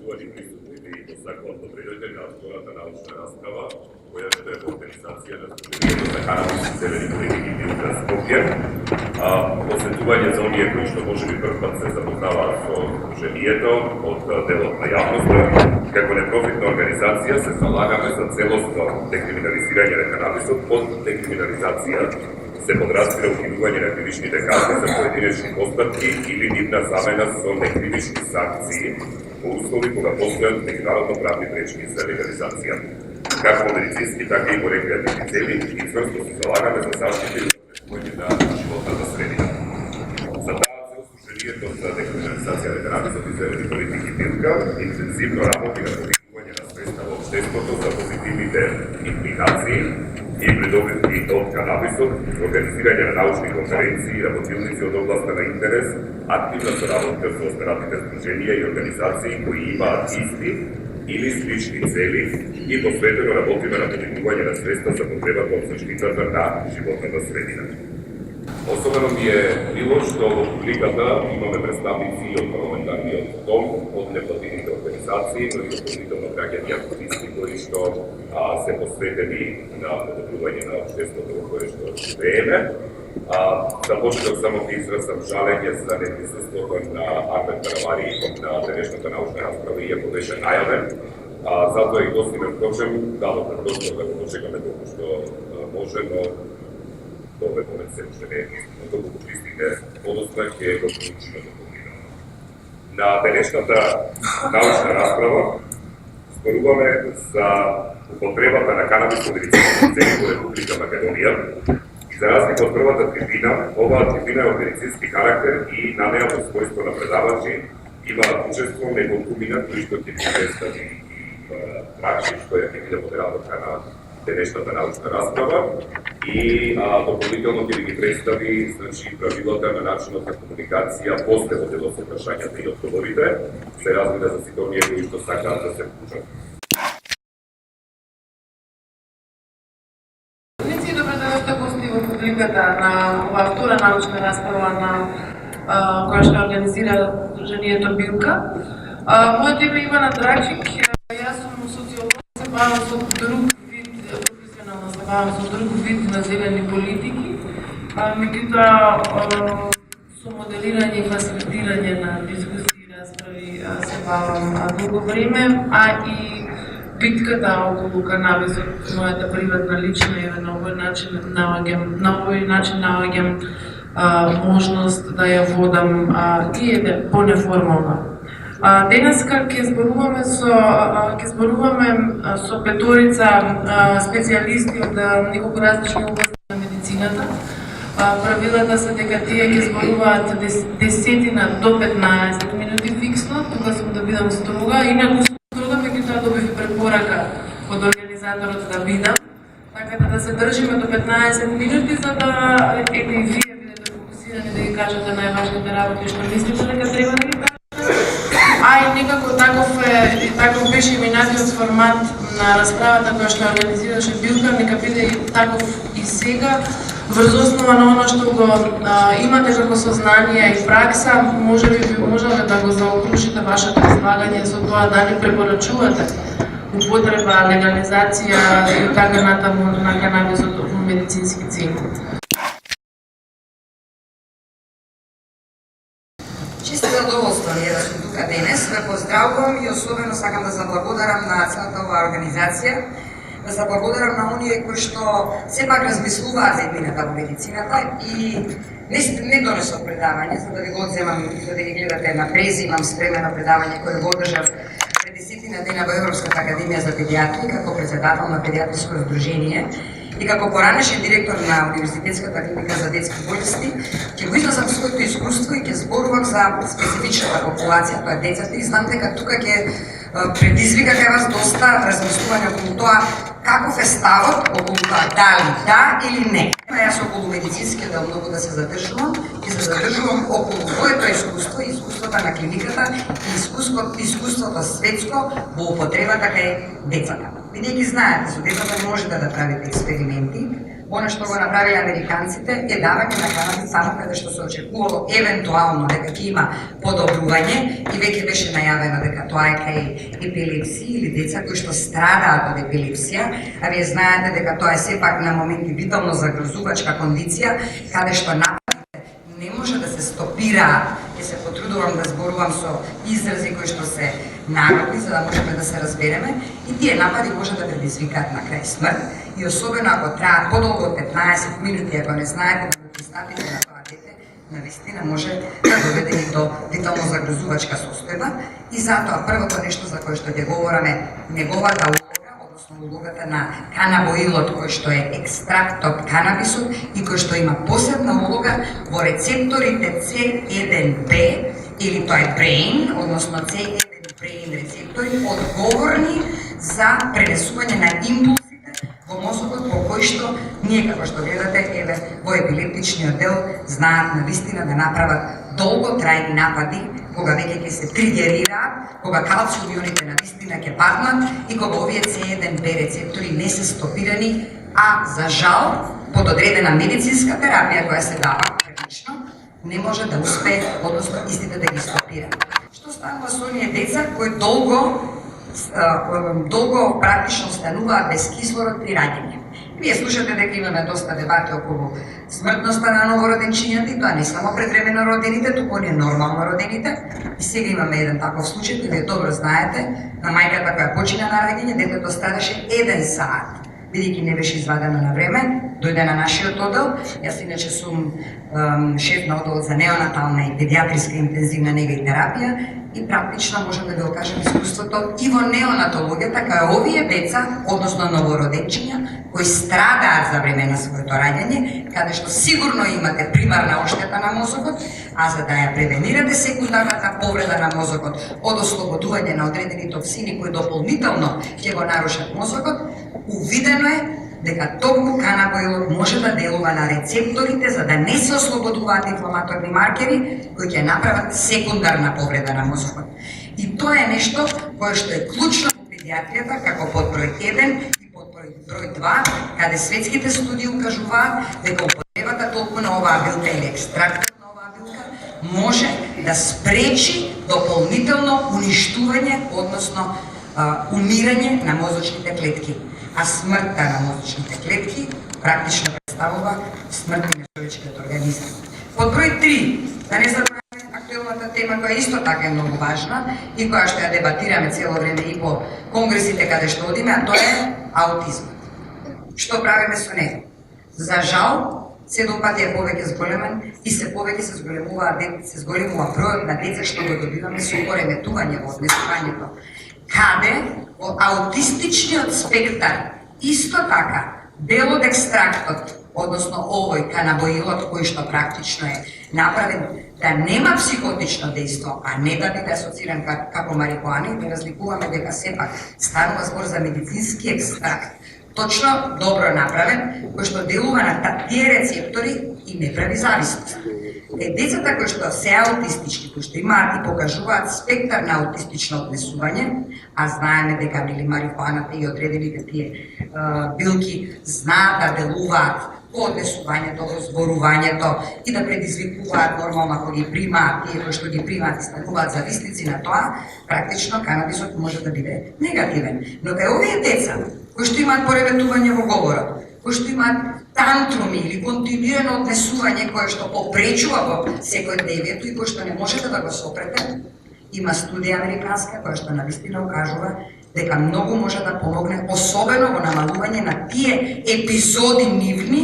Poštovani prisutni i zahvalno prirođena otvorata naučna rasprava koja što je organizacija na Združenju za kanabis i zeleni politiki Bilka Skopje. Posvećuvanje za onije koji što može bi prvat se zapoznava so Združenijetom od delotna javnosti. Kako neprofitna organizacija se zalagame za celostno dekriminaliziranje na kanabisu. Pod dekriminalizacija se podrazpira ukinuvanje na krivičните kazne za pojedinečni postupki ili njihna zamena sa nekrivični sankciji u uslovi koga postojan međunarodno pravni prečki za legalizacija. Kako medicinski, tako i po rekreativni celi i čvrsto se zalagame za zaštitu i unapređivanje na životna sredina. Za ta cel Združenijetom za dekriminalizacija na kanabisa i zeleni politiki Bilka intenzivno работи на повикување на свеста во општеството за позитивните импликации и придобивки од канабисот, организирање на научни конференции и работилници од областа на интерес, активна соработка со останатите здруженија и организации кои имаат исти или слични цели и посветено работиме на повикување на свеста за потребата од заштитата на животната средина. Особено ми е мило што во публиката имаме представници од парламентарниот дом, од неплатените организации, но и дополнително граѓани и активисти кои што се посветени на подобрување на општеството во кое што живееме. За почеток само ќе изразам жалење за неприсуството на Армен Каравари на денешната научна расправа, иако беше најавен. Затоа и Гостимен Кочем дало предоставка да го дочекаме толку што може, но ове момент се уште не е но толку користите подоцна ќе го получиме дополнително. На денешната научна расправа зборуваме за употребата на канабис во медицински цели во Република Македонија. И за разлика од првата трибина, оваа трибина е од медицински карактер и на неа во својство на предавачи имаат учество неколку мина кои што ќе ви представи Дракшич, која ќе биде модераторка на денешната научна расправа и дополнително ќе ви ги представи правилата на начинот на комуникација после во делот со прашањата и одговорите, се разбира за сите оние кои што сакаат да се вклучат. Публиката на оваа втора научна расправа на која што организира Здруженијето Билка. Моето име е Ивана Дракчик, јас сум социолог, се бавам со друг вид, професионално се бавам со друг вид на зелени политики, меѓутоа со моделирање и фасилитирање на дискусии и расправи се бавам долго време, и битката околу канабисот, мојата приватна лична и на овој начин наоѓам можност да ја водам и понеформално. Денеска ќе зборуваме со петорица специјалисти од неколку различни области на медицината. Правилата се дека тие ќе зборуваат 10 до 15 минути фиксно, тука сум да бидам строга, инаку меѓутоа добив препорака од организаторот да бидам, така да се држиме до 15 минути за да и вие бидете фокусирани да ги кажете најважните работи што мислите дека треба да ги кажете. И некако таков беше и минатиот формат на расправата која што организираше Билка, нека биде и таков и сега. Врз основа на оно што го имате како сознание и пракса, можеле да го заокружите вашето излагање со тоа да ни препорачувате употреба, легализација и така натаму на канабисот во медицински цели. Чисто задоволство ми е да сум тука денес, ве поздравувам и особено сакам да заблагодарам на целата оваа организација, да заблагодарам на оние кои што сепак размислуваат за иднината во медицината и не донесов предавање, за да ви го одземам и да ги гледате на прези, имам спремено предавање кое го одржав пред 10 дена во Европската академија за педиатрија како председател на педиатриско здружение и како поранешен директор на Универзитетската клиника за детски болести, ќе го изнесам своето искуство и ќе зборувам за специфичната популација, тоа е децата, и знам дека тука ќе предизвика кај вас доста размислување околу тоа каков е ставот околу тоа дали да или не. Јас околу медицинскиот дел многу да се задржувам и се задржувам околу моето искуство и искуството на клиниката и искуството светско во употребата кај децата. Бидејќи знаете, со децата не можете да правите експерименти, Оно што го направиле американците е давање на канабис само каде што се очекувало евентуално дека ќе има подобрување и веќе беше најавено дека тоа е кај епилепсија или деца кои што страдаат од епилепсија, а вие знаете дека тоа е сепак на моменти витално загрозувачка кондиција каде што нападите не може да се стопираат. Ќе се потрудувам да зборувам со изрази кои што се народни за да можеме да се разбереме и тие напади може да предизвикаат на крај смрт и особено ако траат подолго од 15 минути, ако не знаете да го пристапите на тоа дете, навистина може да доведе и до витално загрозувачка состојба и затоа првото нешто за кое што ќе говораме неговата улога, односно улогата на канабоилот кој што е екстракт од канабисот и кој што има посебна улога во рецепторите C1b или тоа е brain, односно C1 brain рецептори одговорни за пренесување на импулсите во мозокот по кој што ние како што гледате еве во епилептичниот дел знаат навистина да направат долготрајни напади кога веќе ќе се тригерираат, кога калциумионите навистина ќе паднат и кога овие C1b рецептори не се стопирани, а за жал под одредена медицинска терапија која се дава прилично не може да успее, односно истите да ги стопира. Што станува со оние деца кои долго практично остануваат без кислород при раѓање? Вие слушате дека имаме доста дебати околу смртноста на новороденчињата и тоа не само предвремено родените, туку оние нормално родените. И сега имаме еден таков случај, кој вие добро знаете, на мајката која почина на раѓање, детето страдаше 1 саат. Бидејќи не беше извадено на време, дојде на нашиот одел. Јас иначе сум шеф на одел за неонатална и педиатриска интензивна нега и терапија и практично можам да ви окажам искуството и во неонатологијата кај овие деца, односно новороденчиња, кои страдаат за време на своето раѓање, каде што сигурно имате примарна оштета на мозокот, а за да ја превенирате секундарната повреда на мозокот од ослободување на одредени токсини кои дополнително ќе го нарушат мозокот, увидено е дека токму канабоилот може да делува на рецепторите за да не се ослободуваат инфламаторни маркери кои ќе направат секундарна повреда на мозокот. И тоа е нешто кое што е клучно во педиатријата како подброј 1 и подброј 2, каде светските студии укажуваат дека употребата толку на оваа билка или екстрактот на оваа билка може да спречи дополнително уништување, односно умирање на мозочните клетки. А смртта на мозочните клетки практично представува смрт на човечкиот организам. Под број 3, да не забравяме актуелната тема која исто така е многу важна и која што ја дебатираме цело време и по конгресите каде што одиме, а тоа е аутизмот. Што правиме со него? За жал, 7 пати е повеќе зголемен и се повеќе се зголемува бројот на деца што го добиваме со пореметување во однесувањето. Каде во аутистичниот спектар исто така дел од екстрактот, односно овој канабоилот кој што практично е направен да нема психотично дејство, а не да биде асоциран како марихуана, да разликуваме дека сепак станува збор за медицински екстракт, точно добро направен, кој што делува на тие рецептори и не прави зависност. Децата кои што се аутистички, кои што имаат и покажуваат спектар на аутистично однесување, а знаеме дека нели марихуаната и одредените тие билки знаат да делуваат во однесувањето, во зборувањето и да предизвикуваат нормално ако ги примаат, тие кои што ги примаат и стануваат зависници на тоа, практично канабисот може да биде негативен. Но кај овие деца кои што имаат пореметување во говорот, кои што имаат тантруми или континуирано однесување кое што попречува во секојдневието и кое што не можете да го сопрете, има студија американска која што навистина укажува дека многу може да помогне, особено во намалување на тие епизоди нивни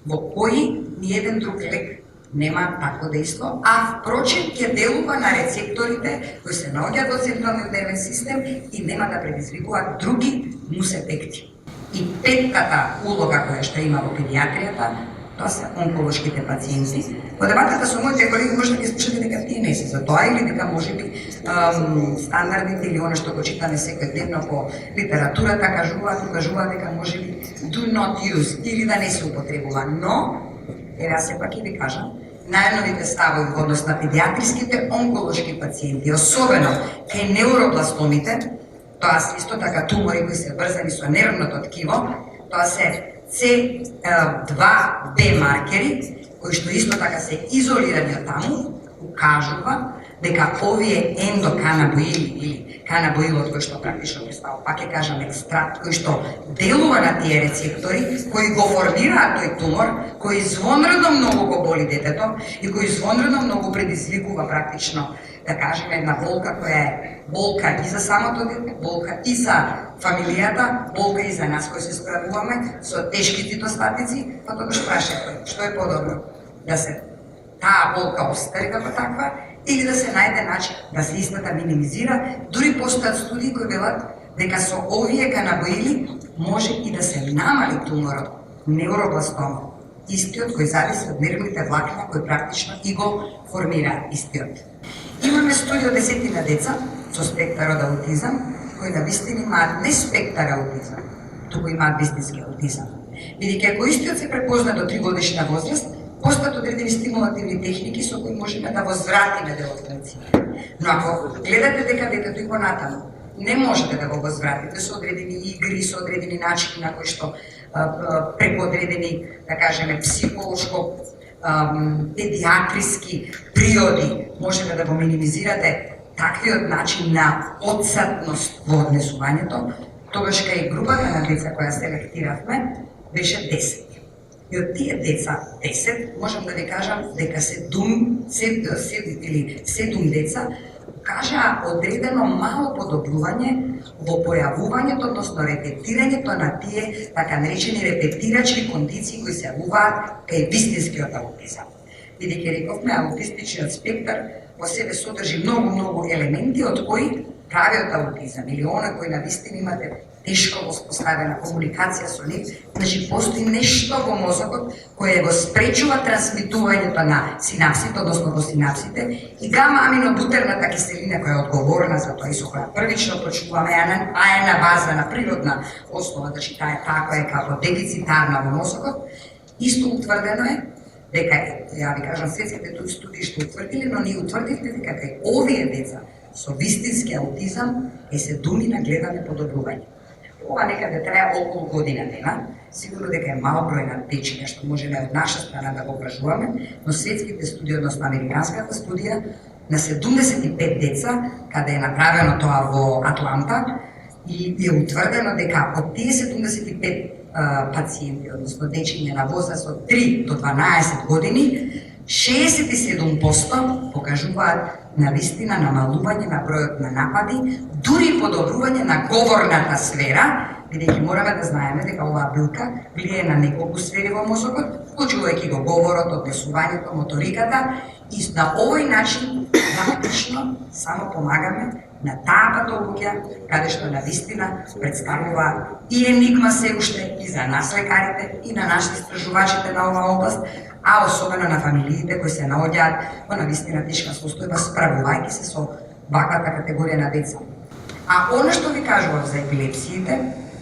во кои ниеден друг лек нема такво дејство, а впрочем ќе делува на рецепторите кои се наоѓаат во централниот нервен систем и нема да предизвикуваат други нусефекти. И петтата улога која што има во педиатријата, тоа се онколошките пациенти. Во дебатата со моите колеги може да ги слушате дека тие не се за тоа или дека можеби стандардите или оно што го читаме секојдневно по литературата кажуваат дека можеби do not use или да не се употребува. Но еве јас сепак ќе ви кажам, најновите ставови во однос на педиатриските онколошки пациенти, особено кај неуробластомите, тоа се исто така тумори кои се врзани со нервното ткиво, тоа се C2B маркери, кои што исто така се изолирани од таму, укажува дека овие ендоканабоили или канабоилот кој што практично представува, пак ќе кажам екстракт, кој што делува на тие рецептори, кои го формираат тој тумор, кој извонредно многу го боли детето и кој извонредно многу предизвикува практично, да кажеме, една болка која е болка и за самото дете, болка и за фамилијата, болка и за нас кои се справуваме со тешки цитостатици, па тогаш прашајте, што е подобро? Да се таа болка остари како таква или да се најде начин да се истата минимизира, дури постојат студии кои велат дека со овие канабоили може и да се намали туморот, невробластома, истиот кој зависи од нервните влакна кои практично и го формираат истиот. Имаме студија од 10 деца со спектар од аутизам, кои на вистина имаат не спектар аутизам, туку имаат вистински аутизам. Бидејќи ако истиот се препозна до 3 годишна возраст, постојат одредени стимулативни техники со кои можеме да возвратиме делот на. Но ако гледате дека детето и понатаму, не можете да го возвратите со одредени игри, со одредени начини на кои што преку одредени, да кажеме, психолошко, педиатриски приоди можете да го минимизирате таквиот начин на одсатност во однесувањето, тогаш кај групата на деца која селектиравме беше 10. И од тие деца 10, можам да ви кажам дека 7 деца кажаа одредено мало подобрување во појавувањето, односно репетирањето на тие така наречени репетирачки кондиции кои се јавуваат кај вистинскиот аутизам. Бидејќи рековме, аутистичниот спектар во себе содржи многу елементи од кои правиот аутизам или оној кој на вистина имате тешко воспоставена комуникација со нив, значи постои нешто во мозокот кое го спречува трансмитувањето на синапсите, односно во синапсите, и гама-аминобутерната киселина која е одговорна за тоа и со која првично почуваме на база на природна основа, значи таа која е како дефицитарна во мозокот, исто утврдено е дека, ја ви кажам, светските студии што утврдиле, но ние утврдивме дека кај овие деца со вистински аутизам е се думи на гледаме подобрување. Ова некаде трае околу година дена, сигурно дека е мал број на течења што можеме од наша страна да го кажуваме, но светските студии, односно американската студија, на 75 деца, каде е направено тоа во Атланта, и е утврдено дека од тие 75 пациенти, односно дечиња на возраст од 3 до 12 години, 67% покажуваат на вистина намалување на бројот на напади, дури подобрување на говорната сфера, бидејќи мораме да знаеме дека оваа билка влие на неколку сфери во мозокот, вклучувајќи го говорот, однесувањето, моториката, и на овој начин практично само помагаме на таа патологија, каде што на вистина представува и енигма се уште и за нас лекарите, и на нашите истражувачите на оваа област, а особено на фамилиите кои се наоѓаат во навистина тешка состојба, справувајќи се со ваквата категорија на деца. А она што ви кажував за епилепсиите,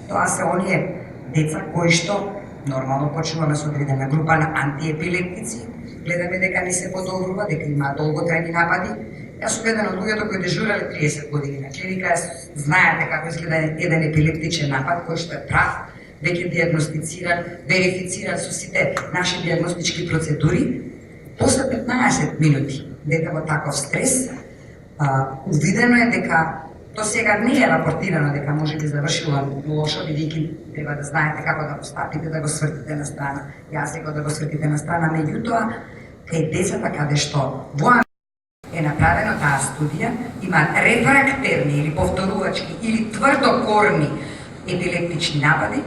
тоа се оние деца кои што нормално почнуваме со одредена група на антиепилептици, гледаме дека не се подобрува, дека имаат долготрајни напади. Јас сум еден од луѓето кои дежурале 30 години на клиника, знаете како изгледа еден епилептичен напад кој што е прав, веќе диагностициран, верифициран со сите наши диагностички процедури. После 15 минути дете во таков стрес, увидено е дека до сега не е рапортирано дека може би завршило лошо, бидејќи треба да знаете како да постапите, да го свртите на страна, јазикот да го свртите на страна, меѓутоа кај децата каде што во е направено таа студија, имаат рефрактерни или повторувачки или тврдокорни епилептични напади,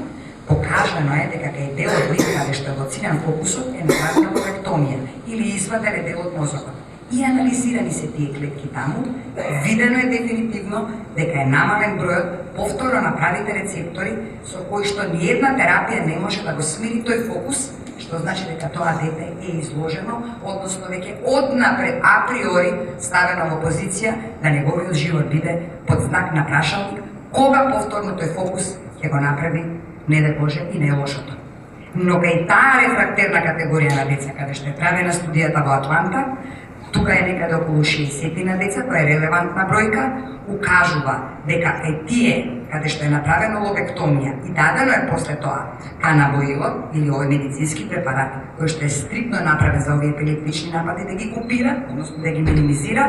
покажано е дека кај дел од нив каде што е лоциран фокусот е направена лобектомија или изваден дел од мозокот. И анализирани се тие клетки таму, видено е дефинитивно дека е намален бројот повторно направите рецептори со кои што ниедна терапија не може да го смири тој фокус, што значи дека тоа дете е изложено, односно веќе однапред априори ставено во позиција да неговиот живот биде под знак на прашалник, кога повторно тој фокус ќе го направи, не да Боже, и не лошото. Но кај таа рефрактерна категорија на деца, каде што е правена студијата во Атланта, тука е некаде околу 60 на деца, тоа е релевантна бројка, укажува дека кај тие каде што е направена лобектомија и дадено е после тоа канабоилот или овој медицински препарат кој што е стриктно направен за овие епилептични напади да ги купира, односно да ги минимизира,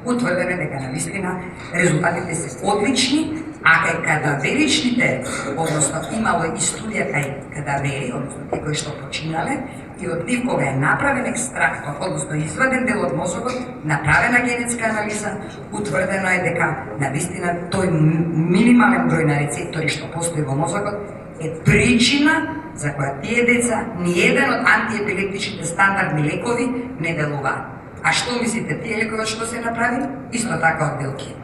утврдено е дека навистина резултатите се одлични, а кај кадаверичните, односно имало и студија кај кадавери, односно тие кои што починале, и од нив кога е направен екстракт, односно изваден дел од мозокот, направена генетска анализа, утврдено е дека навистина тој минимален број на рецептори што постои во мозокот е причина за која тие деца ниеден од антиепилептичните стандардни лекови не делуваат. А што мислите, тие лекови што се направи? Исто така од белки.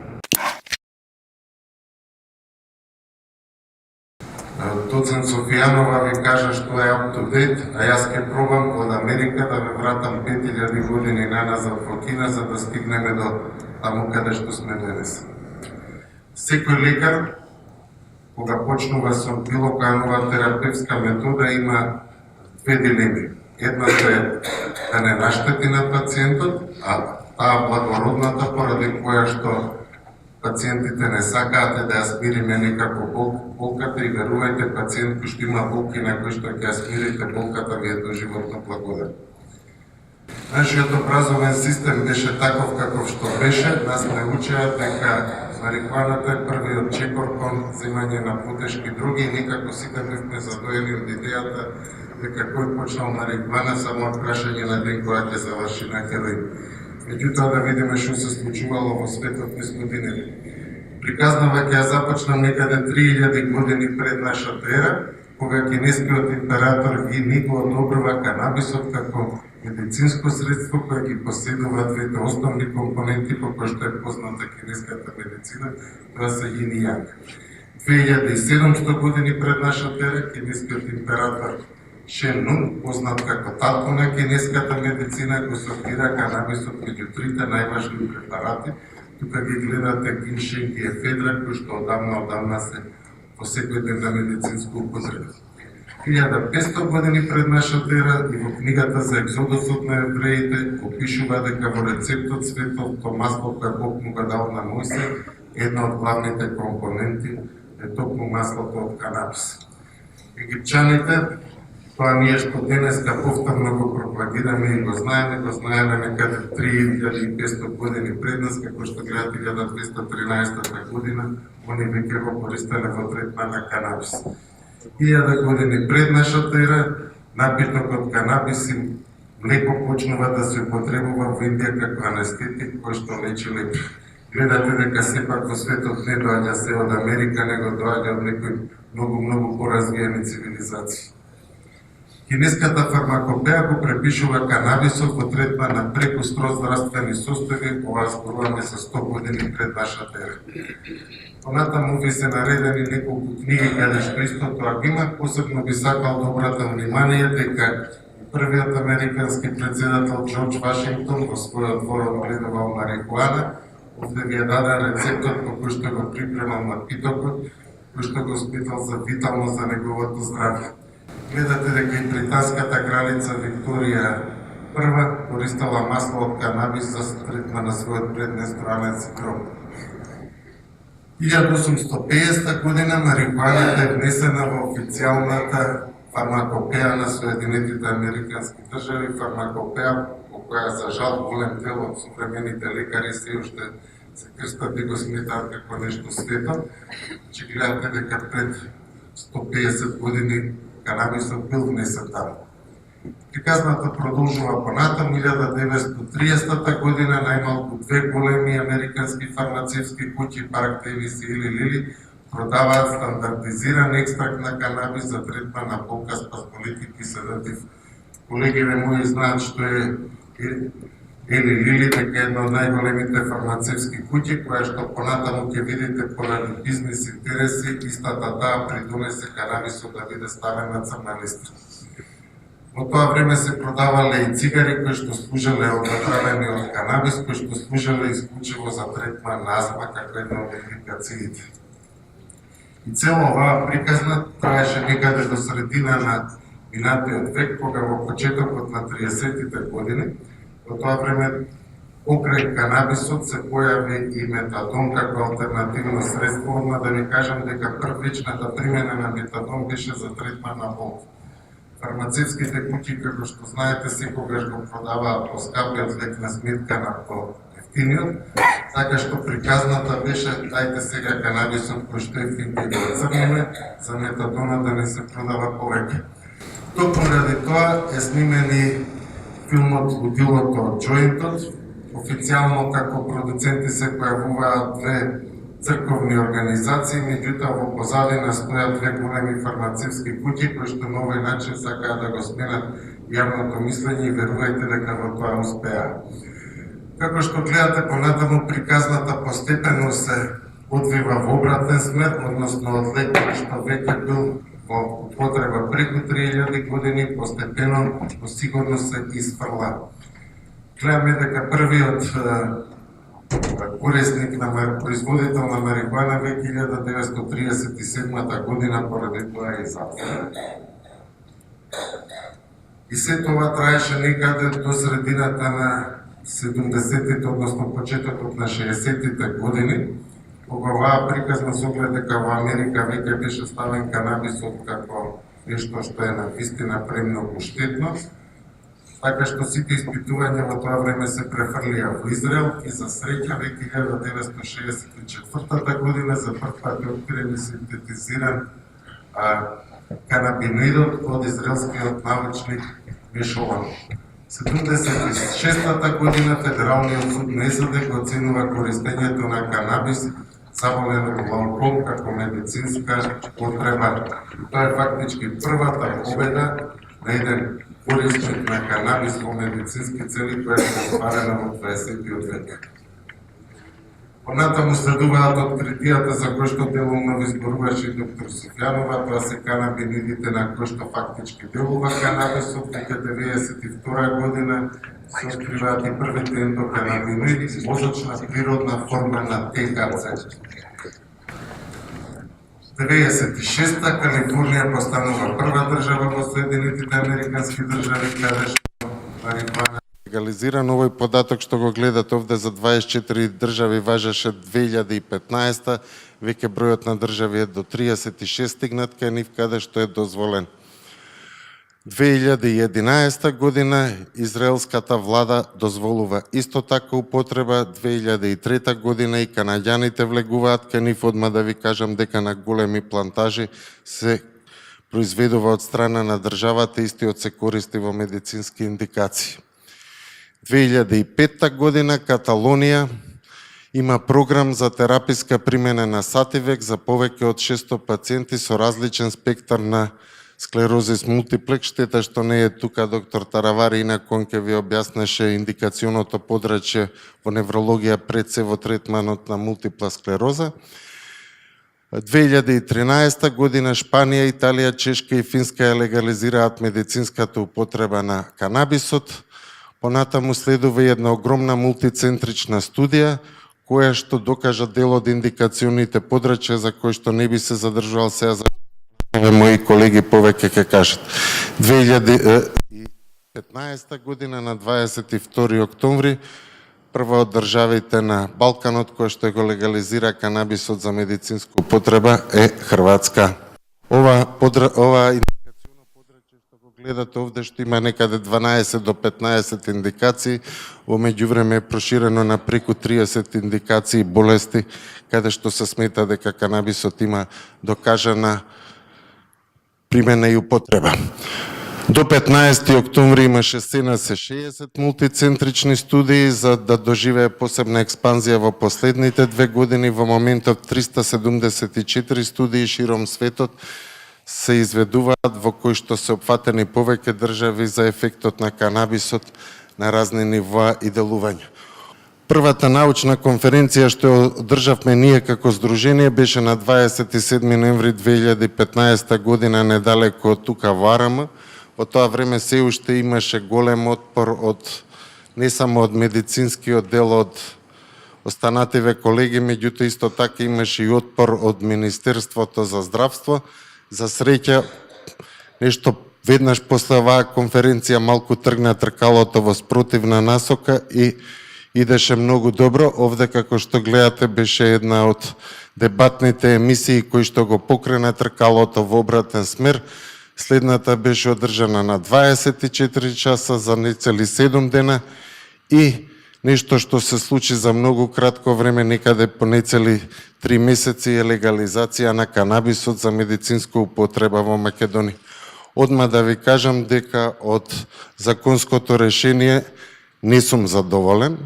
Доцент Софијанова ви кажа што е up to date, а јас ќе пробам од Америка да ве вратам 5000 години наназад во Кина за да стигнеме до таму каде што сме денес. Секој лекар, кога почнува со било која нова терапевска метода, има две дилеми. Едната е да не наштети на пациентот, а таа благородната поради која што пациентите не сакаат да ја смириме некако болката и верувајте, пациент кој што има болки на кој што ќе ја смирите болката ви е доживотно благодар. Нашиот образовен систем беше таков каков што беше, нас не учеа дека марихуаната е првиот чекор кон земање на потешки други и никако сите бевме задоени од идејата дека кој почнал марихуана само од прашање на ден која ќе заврши на хероин. Меѓутоа да видиме што се случувало во светот низ годините. Приказнава ќе ја започнам некаде 3000 години пред нашата ера, кога кинескиот император ги го одобрува канабисот како медицинско средство кое ги поседува двете основни компоненти по кои што е позната кинеската медицина, тоа се јин и јанг. 2700 години пред нашата ера кинескиот император Шен Нун, познат како татко на кинеската медицина, го сортира канабисот меѓу трите најважни препарати. Тука ги гледате гиншенг и ефедра, кои што одамна се во секојдневна медицинска употреба. 1500 години пред нашата ера и во книгата за екзодосот на евреите опишува дека во рецептот световто масло кое Бог му го дал на Мојсе, една од главните компоненти е токму маслото од канабис. Египчаните, тоа ние што денеска повторно го пропагираме и го знаеме некаде 3500 години пред нас, како што гледате 1213 година, они веќе го користеле во третман на канабис. 1000 години пред нашата ера, напиток од канабис и млеко почнува да се употребува во Индија како анестетик кој што лечи лепи. Гледате дека сепак во светот не доаѓа се од Америка, него доаѓа од некои многу поразвиени цивилизации. Кинеската фармакопеја го препишува канабисот во третман на преку 100 здравствени состојби, ова зборуваме за 100 години пред нашата ера. Понатаму ви се наредени неколку книги каде што исто тоа ги има, посебно би сакал да обратам внимание дека првиот американски председател Џорџ Вашингтон во својот двор одгледувал марихуана, овде ви е даден рецептот по кој што го припремал напитокот, кој што го спитал за витално за неговото здравје. Гледате дека и британската кралица Викторија I користела масло од канабис за третман на својот предменструален синдром. 1850 година марихуаната е внесена во официјалната фармакопеја на Соединетите Американски држави, фармакопеја по која за жал голем дел од современите лекари се уште се крстат и го сметаат како нешто свето. Че гледате дека пред 150 години канабисот бил внесен таму. Приказната продолжува понатаму. 1930 година најмалку две големи американски фармацевски куќи, Парк Девис и Или Лили, продаваат стандардизиран екстракт на канабис за третман на болка, спазмолитик и седатив. Колегите мои знаат што е Или Лили, дека е една од најголемите фармацевски куќи, која што понатаму ќе видите поради бизнес интереси, истата таа придонесе канабисот да биде ставен на црна листа. Во тоа време се продавале и цигари кои што служеле од направени од канабис, кои што служеле исклучиво за третман на астма како една од индикациите. И цело оваа приказна траеше некаде до средина на минатиот век, кога во почетокот на 30-тите години, во тоа време покрај канабисот се појави и метадон како алтернативно средство, одма да ви кажам дека првичната примена на метадон беше за третман на болки. Фармацевските куќи, како што знаете, секогаш го продаваат по скапиот лек на сметка на по-ефтиниот, така што приказната беше, ајде сега канабисот кој што ефтин ќе го црниме, за метадона да не се продава повеќе. Токму ради тоа е снимен и филмот Лудилото Джоинтот. Официјално како продуценти се појавуваат две црковни организации, меѓутоа во позадина стојат две големи фармацевски куќи кои што на овој начин сакаат да го сменат јавното мислење и верувајте дека во тоа успеа. Како што гледате понатаму, приказната постепено се одвива во обратен смер, односно од лек кој што веќе бил во употреба преку 3000 години, постепено, но сигурно се изфрла. Гледаме дека првиот корисник на производител на марихуана веќе 1937 година поради тоа е затворен. И се това траеше некаде до средината на 70-тите, односно почетокот на 60-тите години, кога оваа приказна со оглед дека во Америка веќе беше ставен канабисот како нешто што е навистина премногу штетно, така што сите испитувања во тоа време се префрлија во Израел и за среќа веќе 1964 година за прв пат е открен и синтетизиран канабиноидот од израелскиот научник Мишолан. 76-та година Федералниот суд на САД го оценува користењето на канабис заболен од глауком како медицинска потреба. Тоа е фактички првата победа на еден корисник на канабис во медицински цели која е остварена во 20-тиот век. Понатаму следуваат откритијата за кои што делумно ви зборуваше доктор Софјанова, тоа се канабиноидите на кои што фактички делува канабисот. Веќе 92 година се откриваат и првите ендоканабиноиди, мозочна природна форма на ТХЦ. 96-та Калифорнија постанува прва држава во Соединетите Американски држави каде што марихуана легализиран. Овој податок што го гледате овде за 24 држави важеше 2015, веќе бројот на држави е до 36 стигнат кај нив каде што е дозволен. 2011 година израелската влада дозволува исто така употреба, 2003 година и канаѓаните влегуваат кај нив, одма да ви кажам дека на големи плантажи се произведува од страна на државата, истиот се користи во медицински индикации. 2005 година Каталонија има програм за тераписка примена на сативек за повеќе од 600 пациенти со различен спектар на склерозис мултиплекс. Штета што не е тука доктор Таравари, инаку он ќе ви објаснеше индикационото подрачје во неврологија пред се во третманот на мултипла склероза. 2013 година Шпанија, Италија, Чешка и Финска ја легализираат медицинската употреба на канабисот. Понатаму следува една огромна мултицентрична студија, која што докажа дел од индикационите подрачја за кои што не би се задржувал сега за мои колеги повеќе ќе кажат. 2015 година на 22 октомври прва од државите на Балканот која што го легализира канабисот за медицинска употреба е Хрватска. Ова индикационо подрачје што го гледате овде, што има некаде 12 до 15 индикации, во меѓувреме е проширено на преку 30 индикации болести, каде што се смета дека канабисот има докажана примена и употреба. До 15 октомври имаше се 60 мултицентрични студии за да доживее посебна експанзија во последните 2 години. Во моментот 374 студии широм светот се изведуваат во кои што се опфатени повеќе држави за ефектот на канабисот на разни нивоа и делувања. Првата научна конференција што одржавме ние како здружение беше на 27 ноември 2015 година недалеко од тука во Арама. Во тоа време се уште имаше голем отпор од не само од медицинскиот дел од останативе колеги, меѓутоа исто така имаше и отпор од Министерството за здравство. За среќа, нешто веднаш после оваа конференција малку тргна тркалото во спротивна насока и идеше многу добро. Овде, како што гледате, беше една од дебатните емисии кои што го покрена тркалото во обратен смер. Следната беше одржана на 24 часа за нецели 7 дена и нешто што се случи за многу кратко време, некаде по нецели 3 месеци, е легализација на канабисот за медицинска употреба во Македонија. Одма да ви кажам дека од законското решение не сум задоволен.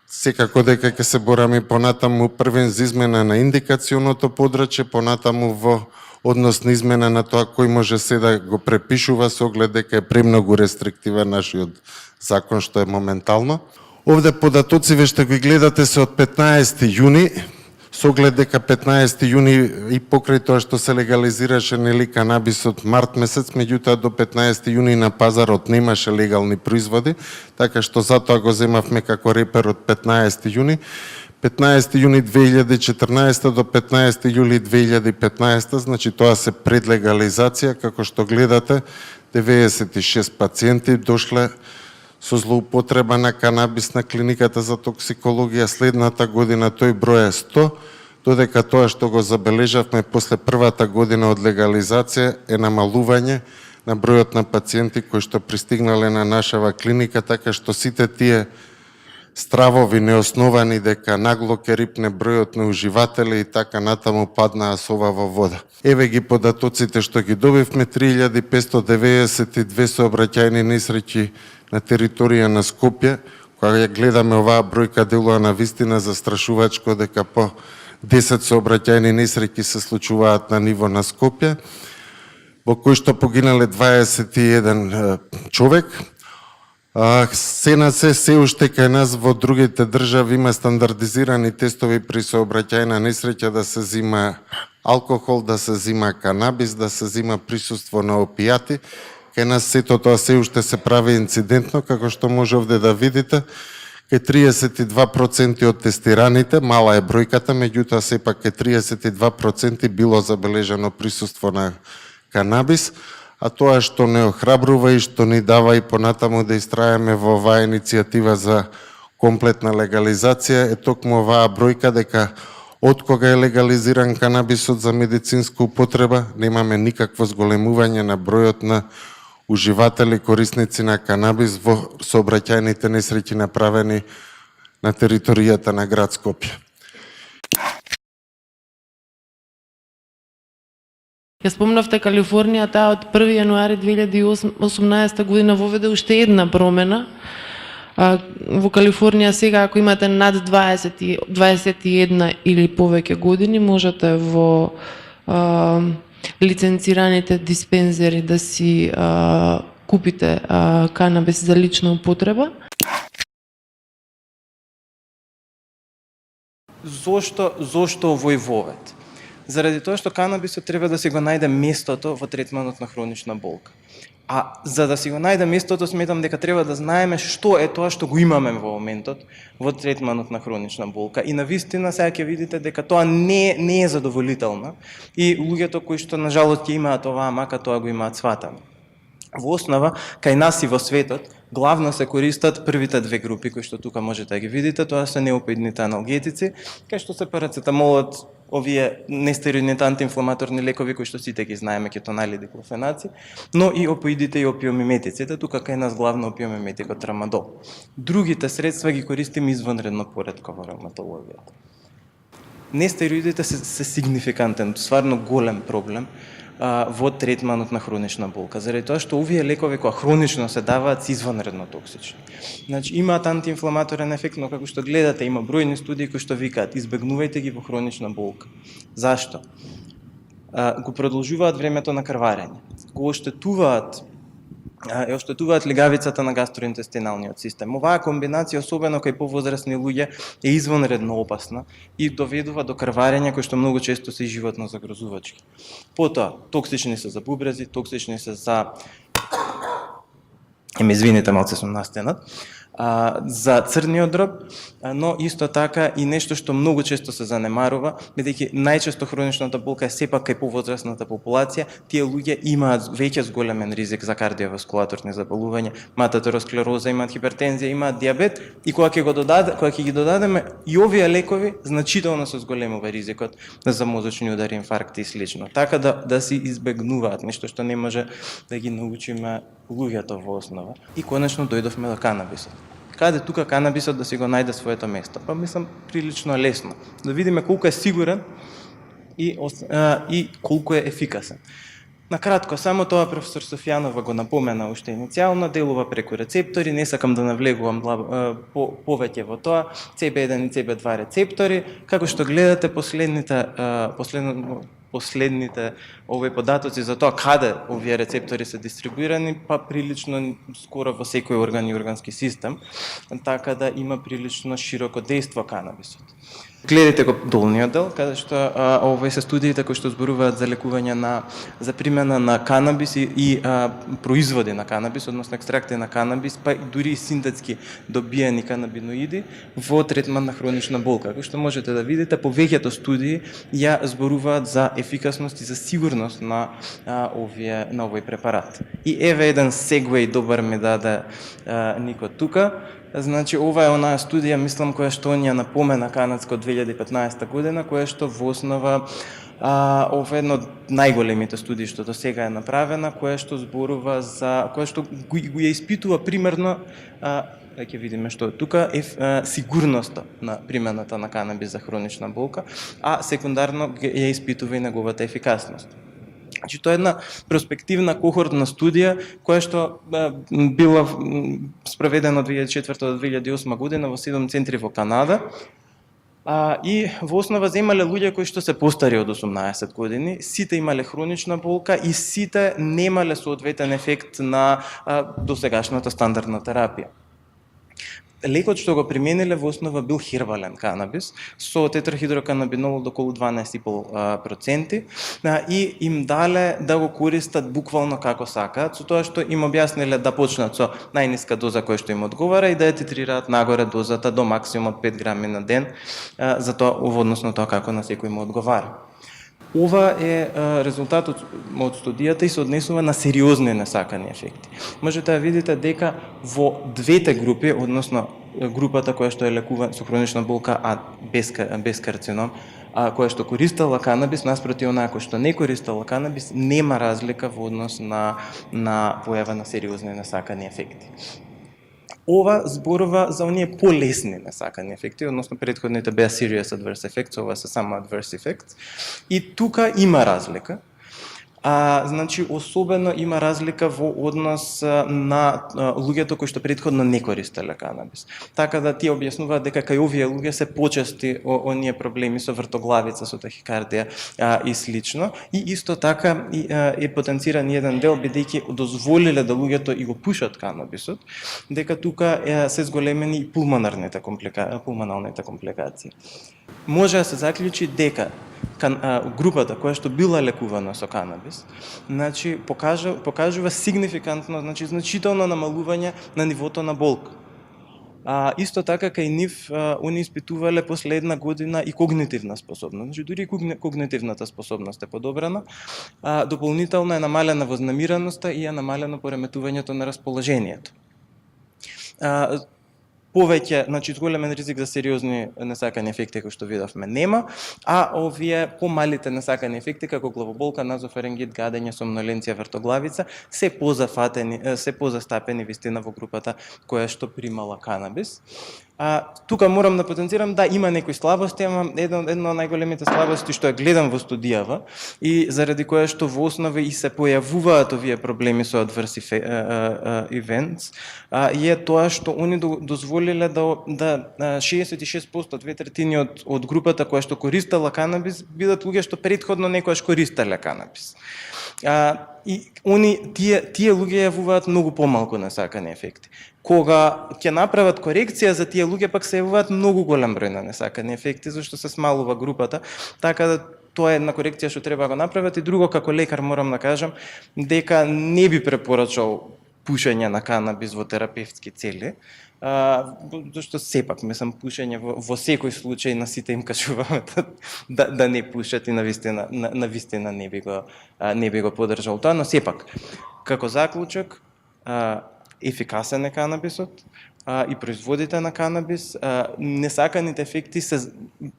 Секако дека ќе се бораме понатаму првен за измена на индикационото подрачје, понатаму во однос на измена на тоа кој може се да го препишува со оглед дека е премногу рестриктивен нашиот закон што е моментално. Овде податоциве што ги гледате се од 15 јуни, со оглед дека 15 јуни и покрај тоа што се легализираше нели канабисот март месец, меѓутоа до 15 јуни на пазарот немаше легални производи, така што затоа го земавме како репер од 15 јуни. 15 јуни 2014 до 15 јули 2015, значи тоа се пред легализација, како што гледате, 96 пациенти дошле со злоупотреба на канабис на клиниката за токсикологија. Следната година тој број е 100, додека тоа што го забележавме после првата година од легализација е намалување на бројот на пациенти кои што пристигнале на нашава клиника, така што сите тие стравови неосновани дека нагло ќе рипне бројот на уживатели и така натаму паднаа со ова во вода. Еве ги податоците што ги добивме: 3592 сообраќајни несреќи на територија на Скопје. Кога ја гледаме оваа бројка, делува на вистина застрашувачко дека по 10 сообраќајни несреќи се случуваат на ниво на Скопје, во кои што погинале 21 човек. Се уште кај нас во другите држави има стандардизирани тестови при сообраќајна несреќа да се зима алкохол, да се зима канабис, да се зима присуство на опијати. Кај нас сето тоа се уште се прави инцидентно, како што може овде да видите. Кај 32% од тестираните, мала е бројката, меѓутоа сепак кај 32% било забележано присуство на канабис, а тоа што не охрабрува и што ни дава и понатаму да истрајаме во оваа иницијатива за комплетна легализација е токму оваа бројка дека од кога е легализиран канабисот за медицинска употреба, немаме никакво зголемување на бројот на уживатели, корисници на канабис во сообраќајните несреќи направени на територијата на град Скопје. Ја спомнавте Калифорнија, таа од 1 јануари 2018 година воведе уште една промена. Во Калифорнија сега, ако имате над 21 или повеќе години, можете во лиценцираните диспензери да си купите канабис за лична употреба. Зошто овој вовед? Заради тоа што канабисот треба да си го најде местото во третманот на хронична болка. А за да си го најде местото, сметам дека треба да знаеме што е тоа што го имаме во моментот во третманот на хронична болка. И навистина сега ќе видите дека тоа не е задоволително и луѓето кои што на жалост ќе имаат оваа мака, тоа го имаат сватано. Во основа, кај нас и во светот, главно се користат првите две групи кои што тука можете да ги видите, тоа се неопоидните аналгетици, кај што се парацетамолот, овие нестероидните антиинфламаторни лекови кои што сите ги знаеме, кетонали, диклофенаци, но и опоидите и опиомиметиците, тука кај нас главно опиомиметикот трамадол. Другите средства ги користиме извонредно поретко во ревматологијата. Нестероидите се сигнификантен, стварно голем проблем во третманот на хронична болка, заради тоа што овие лекови кои хронично се даваат се извонредно токсични. Значи имаат антиинфламаторен ефект, но како што гледате има бројни студии кои што викаат избегнувајте ги во хронична болка. Зашто? Го продолжуваат времето на крварење. Го оштетуваат легавицата на гастроинтестиналниот систем. Оваа комбинација, особено кај повозрасни луѓе, е извонредно опасна и доведува до крварење кои што многу често се животно загрозувачки. Потоа, токсични се за бубрези, токсични се за... извините, малце сум настенат. за црниот дроб, но исто така и нешто што многу често се занемарува, бидејќи најчесто хроничната болка е сепак кај повозрасната популација, тие луѓе имаат веќе зголемен ризик за кардиоваскулаторни заболувања, имаат атеросклероза, имаат хипертензија, имаат диабет и кога ќе ги додадеме и овие лекови, значително се зголемува ризикот за мозочни удари, инфаркти и слично. Така да се избегнуваат, нешто што не може да ги научиме луѓето во основа. И конечно дојдовме до канабисот. Каде тука канабисот да си го најде своето место? Па мислам прилично лесно. Да видиме колку е сигурен и колку е ефикасен. Накратко, само тоа професор Софијанова го напомена уште иницијално, делува преку рецептори, не сакам да навлегувам повеќе во тоа, CB1 и CB2 рецептори, како што гледате последните овој податоци за тоа каде овие рецептори се дистрибуирани, па прилично скоро во секој орган и органски систем, така да има прилично широко дејство канабисот. Гледате го долниот дел, каде што овој се студиите кои што зборуваат за лекување за примена на канабис и производи на канабис, односно екстракти на канабис, па дури и синтетски добиени канабиноиди во третман на хронична болка. Како што можете да видите, повеќето студии ја зборуваат за ефикасност и за сигурност на овој препарат. И еве еден сегвеј добар ми даде Нико тука. Значи, ова е онаа студија, мислам, која што ја напомена канадска од 2015 година, која што во основа ова е едно од најголемите студии што до сега е направена, која што зборува која што го ја испитува примерно, ќе видиме што е тука, сигурноста на примената на канабис за хронична болка, а секундарно ја испитува и неговата ефикасност. Значи, тоа е една проспективна кохортна студија која што била спроведена од 2004 до 2008 година во 7 центри во Канада. И во основа земале луѓе кои што се постари од 18 години, сите имале хронична болка и сите немале соодветен ефект на досегашната стандардна терапија. Лекот што го примениле во основа бил хербален канабис со тетрахидроканабинол од околу 12,5% и им дале да го користат буквално како сакаат, со тоа што им објасниле да почнат со најниска доза која што им одговара и да ја титрираат нагоре дозата до максимум од 5 грами на ден, за тоа односно тоа како на секој му одговара. Ова е резултатот од студијата и се однесува на сериозни несакани ефекти. Можете да видите дека во двете групи, односно групата која што е лекувана со хронична болка, а без карцином, која што користела канабис, наспроти онаа која што не користела канабис, нема разлика во однос на појава на сериозни несакани ефекти. Ова зборува за оние полесни несакани ефекти, односно претходните беа serious adverse effects, ова се само adverse effects. И тука има разлика. Значи, особено има разлика во однос на луѓето кои што претходно не користеле канабис. Така да тие објаснуваат дека кај овие луѓе се почести оние проблеми со вртоглавица, со тахикардија и слично. И исто така е потенциран еден дел, бидејќи дозволиле да луѓето и го пушат канабисот, дека тука се зголемени и пулмоналните компликации. Може да се заклучи дека групата која што била лекувана со канабис, значи покажува сигнификантно, значи значително намалување на нивото на болка. Исто така кај нив они испитувале после една година и когнитивна способност. Значи дури и когнитивната способност е подобрена, дополнително е намалена вознемиреноста и е намалено пореметувањето на расположението. Повеќе, значи големен ризик за сериозни несакани ефекти кои што видовме нема, а овие помалите несакани ефекти како главоболка, назофарингит, гадење, сомноленција, вртоглавица се позастапени вистина во групата која што примала канабис. Тука морам да потенцирам да има некои слабости, ама една од најголемите слабости што ја гледам во студијава и заради која што во основа и се појавуваат овие проблеми со adverse events, е тоа што они дозволиле да 66%, 2/3 од групата која што користела канабис бидат луѓе што претходно некојаш користеле канабис. И тие луѓе јавуваат многу помалку несакани ефекти. Кога ќе направат корекција за тие луѓе, пак се јавуваат многу голем број на несакани ефекти, зашто се смалува групата, така да тоа е една корекција што треба да го направат. И друго, како лекар морам да кажам дека не би препорачал пушење на канабис во терапевтски цели, зашто сепак, мислам, пушење во секој случај на сите им кажуваме да не пушат и на вистина не би го поддржал тоа, но сепак, како заклучок, ефикасен е канабисот, и производите на канабис, несаканите ефекти се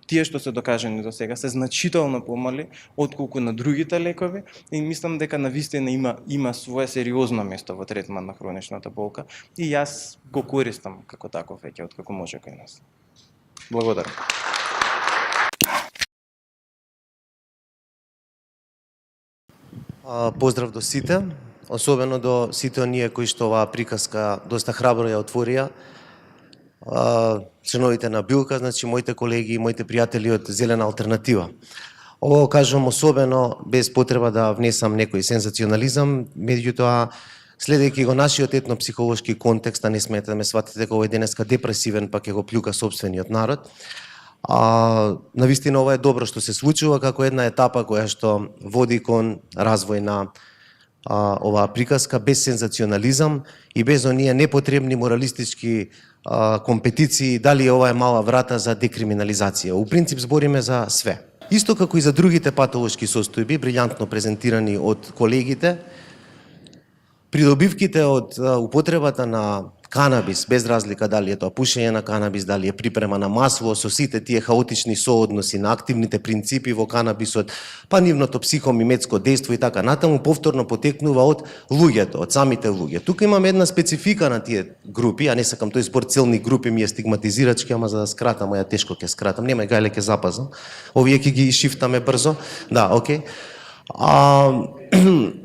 тие што се докажани до сега се значително помали отколку на другите лекови и мислам дека навистина има свое сериозно место во третман на хроничната болка и јас го користам како таков веќе откако може кај нас. Благодарам. Поздрав до сите, особено до сите оние кои што оваа приказка доста храбро ја отворија. Членовите на Билка, значи моите колеги и моите пријатели од Зелена алтернатива. Ово кажам особено без потреба да внесам некој сензационализам, меѓутоа следејќи го нашиот етно-психолошки контекст, а не смете да ме сватите дека овој денеска депресивен, па ќе го плюка собствениот народ. Навистина ова е добро што се случува како една етапа која што води кон развој на оваа приказка без сензационализам и без оние непотребни моралистички компетиции дали ова е мала врата за декриминализација. У принцип збориме за све. Исто како и за другите патолошки состојби, брилјантно презентирани од колегите, придобивките од употребата на канабис, без разлика дали е тоа пушење на канабис, дали е припрема на масло, со сите тие хаотични соодноси на активните принципи во канабисот, па нивното психомиметско дејство и така натаму, повторно потекнува од луѓето, од самите луѓе. Тука имаме една специфика на тие групи, а не сакам тој збор целни групи ми е стигматизирачки, ама за да скратам, ја тешко ќе скратам, нема гајле ќе запазам. Овие ќе ги шифтаме брзо. Да, окей.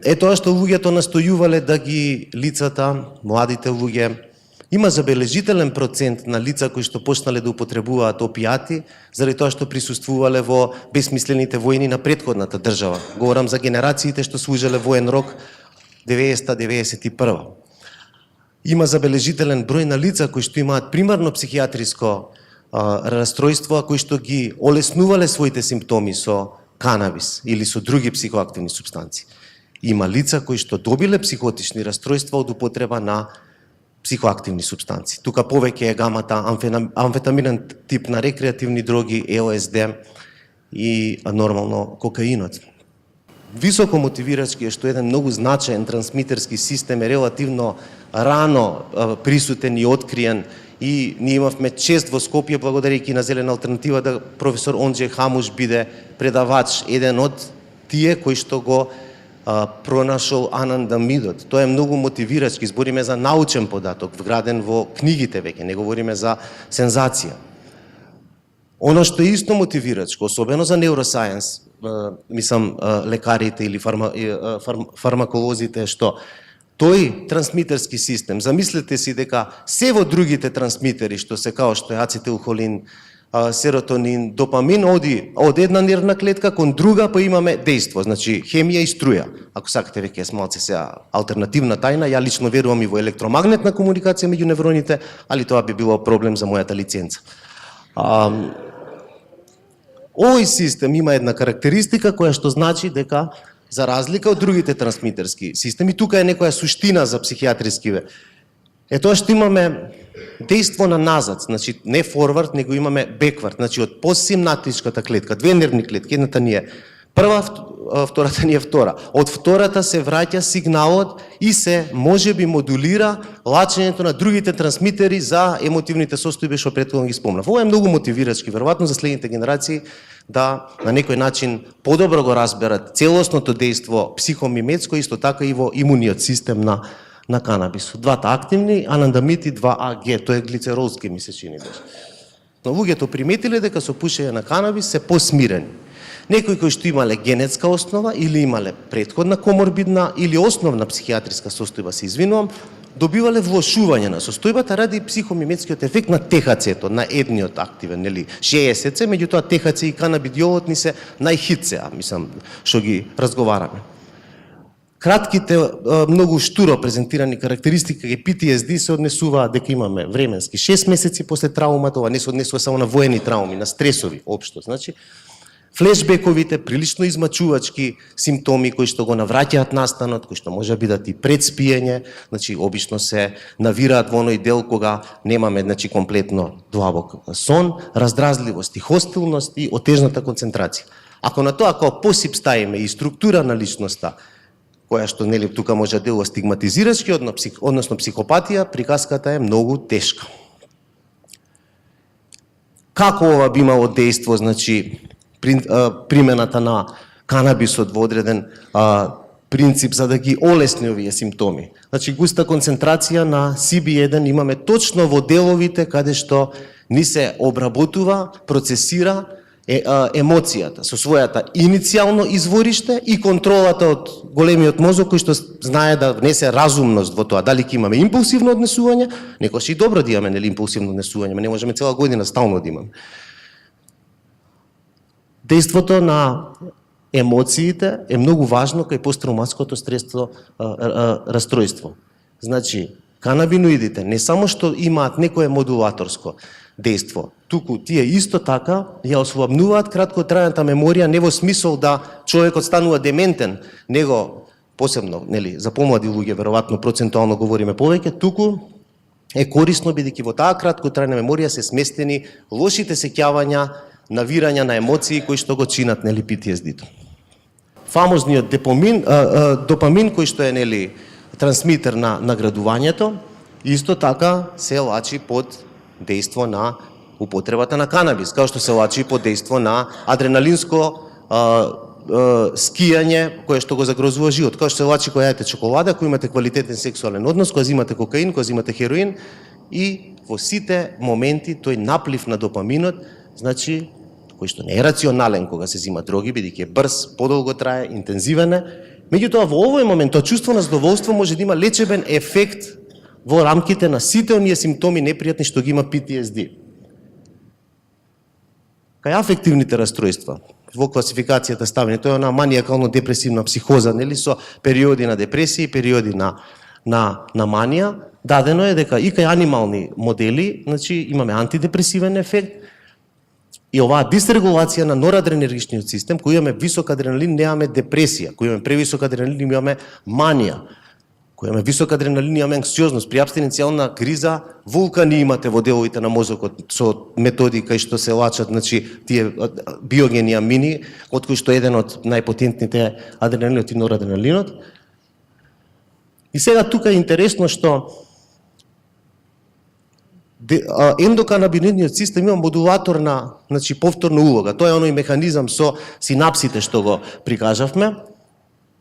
Е тоа што луѓето настојувале да ги лицата, младите луѓе, има забележителен процент на лица кои што почнале да употребуваат опијати заради тоа што присуствувале во бесмислените војни на претходната држава. Говорам за генерациите што служеле воен рок 90-91. Има забележителен број на лица кои што имаат примарно психијатриско расстройство, кои што ги олеснувале своите симптоми со канабис или со други психоактивни супстанции. Има лица кои што добиле психотични расстройства од употреба на психоактивни супстанции. Тука повеќе е гамата амфетаминен тип на рекреативни дроги, ЛСД и нормално кокаинот. Високо мотивирачки е што еден многу значаен трансмитерски систем е релативно рано присутен и откриен и ние имавме чест во Скопје благодарејќи на Зелена алтернатива да професор Онџе Хамуш биде предавач, еден од тие кои што го пронашол анандамидот. Тоа е многу мотивирачки, збориме за научен податок, вграден во книгите веќе, не говориме за сензација. Оно што е исто мотивирачко, особено за неуросајенс, мислам лекарите или фармаколозите, што тој трансмитерски систем, замислете си дека се во другите трансмитери, што се као што е ацетилхолин, серотонин, допамин, оди од една нервна клетка кон друга, па имаме дејство, значи хемија и струја. Ако сакате веќе малце сега алтернативна тајна, ја лично верувам и во електромагнетна комуникација меѓу невроните, али тоа би било проблем за мојата лиценца. Овој систем има една карактеристика која што значи дека за разлика од другите трансмитерски системи, тука е некоја суштина за психијатрискиве. Е тоа што имаме дејство на назад, значи не форвард, него имаме беквард, значи од постсинаптичката клетка, две нервни клетки, едната ни е прва, втората ни е втора. Од втората се враќа сигналот и се можеби модулира лачењето на другите трансмитери за емотивните состојби што претходно ги спомнав. Ова е многу мотивирачки, веројатно за следните генерации да на некој начин подобро го разберат целосното дејство психомиметско, исто така и во имуниот систем на канабис. Двата активни, анандамид и 2-АГ, тоа е глицеролски ми се чини беше. Но луѓето приметиле дека со пушење на канабис се посмирени. Некои кои што имале генетска основа или имале претходна коморбидна или основна психијатриска состојба, се извинувам, добивале влошување на состојбата ради психомиметскиот ефект на ТХЦ-то, на едниот активен, нели, 60, меѓутоа ТХЦ и канабидиолот ни се најхитце, мислам, што ги разговараме. Кратките, многу штуро презентирани карактеристики и PTSD се однесуваат дека имаме временски 6 месеци после траумата, ова не се однесува само на воени трауми, на стресови општо. Значи, флешбековите, прилично измачувачки симптоми кои што го навраќаат настанот, кои што може да бидат и пред спиење, значи обично се навираат во оној дел кога немаме значи комплетно длабок сон, раздразливост и хостилност и отежната концентрација. Ако на тоа како посип ставиме и структура на личноста, која што нели тука може да делува стигматизирачки, односно психопатија, приказката е многу тешка. Како ова би имало дејство, значи, примената на канабисот во одреден принцип за да ги олесни овие симптоми. Значи, густа концентрација на CB1 имаме точно во деловите каде што ни се обработува, процесира емоцијата со својата иницијално извориште и контролата од големиот мозок кој што знае да внесе разумност во тоа. Дали ќе имаме импулсивно однесување, некогаш и добро да имаме нели импулсивно однесување, но не можеме цела година стално да имаме. Дејството на емоциите е многу важно кај посттравматското стресно растројство. Значи, канабиноидите не само што имаат некое модулаторско дејство, туку тие исто така ја ослабнуваат краткотрајната меморија, не во смисол да човекот станува дементен, него посебно, нели, за помлади луѓе веројатно процентуално говориме повеќе, туку е корисно бидејќи во таа краткотрајна меморија се сместени лошите сеќавања, навирања на емоции кои што го чинат нели PTSD-то. Фамозниот допамин кој што е нели трансмитер на наградувањето, исто така се лачи под дејство на употребата на канабис, као што се лачи под дејство на адреналинско скијање кое што го загрозува живот, као што се лачи кога јадете чоколада, кога имате квалитетен сексуален однос, кога земате кокаин, кога земате хероин и во сите моменти тој наплив на допаминот, значи кој што не е рационален кога се зема дроги, бидејќи е брз, подолго трае, интензивен е. Меѓутоа во овој момент тоа чувство на задоволство може да има лечебен ефект во рамките на сите оние симптоми непријатни што ги има PTSD. Кај афективните растројства, во класификацијата ставени, тоа е една манијакално-депресивна психоза, нели, со периоди на депресија и периоди на манија, дадено е дека и кај анимални модели, значи имаме антидепресивен ефект, и оваа дисрегулација на норадренергичниот систем, кој имаме висок адреналин, немаме депресија, кој имаме превисок адреналин, имаме манија, кој имаме висок адреналин, имаме анксиозност, при абстиненцијална криза, вулкани имате во деловите на мозокот со методи кај што се лачат, значи тие биогени амини, од кои што еден од најпотентните адреналинот и норадреналинот. И сега тука е интересно што ендоканабиноидниот систем има модулаторна, значи повторна улога. Тоа е оној механизам со синапсите што го прикажавме,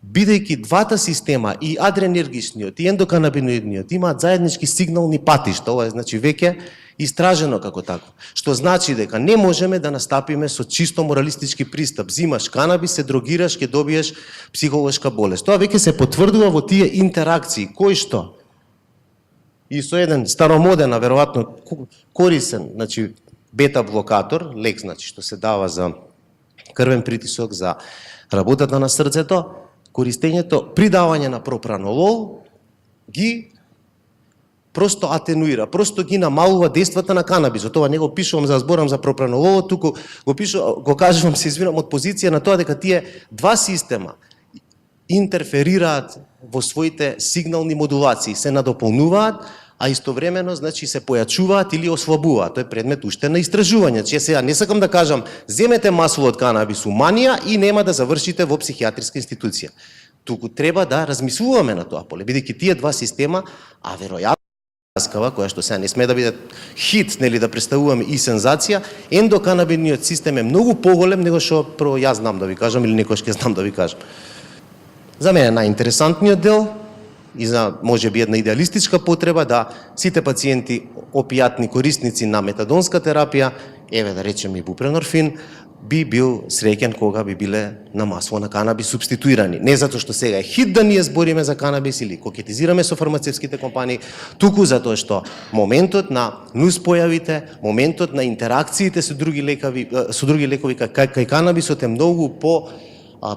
бидејќи двата система, и адренергичниот и ендоканабиноидниот, имаат заеднички сигнални патишта. Ова е значи веќе истражено како тако. Што значи дека не можеме да настапиме со чисто моралистички пристап. Зимаш канабис, се дрогираш, ќе добиеш психолошка болест. Тоа веќе се потврдува во тие интеракции, кои што и со еден старомоден, а веројатно корисен, значи бета-блокатор, лек, значи што се дава за крвен притисок, за работата на срцето, користењето придавање на пропранолол ги просто атенуира, просто ги намалува дејствата на канабисот. Ова не го пишувам за зборам за пропранололот, туку го кажувам, се извинам, од позиција на тоа дека тие два система интерферираат во своите сигнални модулации, се надополнуваат, а истовремено значи се појачуваат или ослабуваат. Тоа е предмет уште на истражување. Значи сега не сакам да кажам земете масло од канабис у манија и нема да завршите во психијатриска институција. Туку треба да размислуваме на тоа поле, бидејќи тие два система, а веројатно која што сега не сме да биде хит, нели, да представуваме и сензација, ендоканабиниот систем е многу поголем него што прво јас знам да ви кажам или некој ќе знам да ви кажам. За мене најинтересантниот дел и за можеби една идеалистичка потреба да сите пациенти опијатни корисници на метадонска терапија, еве да речеме и бупренорфин, би бил среќен кога би биле на масло на канабис субституирани. Не затоа што сега е хит да ние збориме за канабис или кокетизираме со фармацевските компании, туку затоа што моментот на нуспојавите, моментот на интеракциите со други лекови кај канабисот е многу по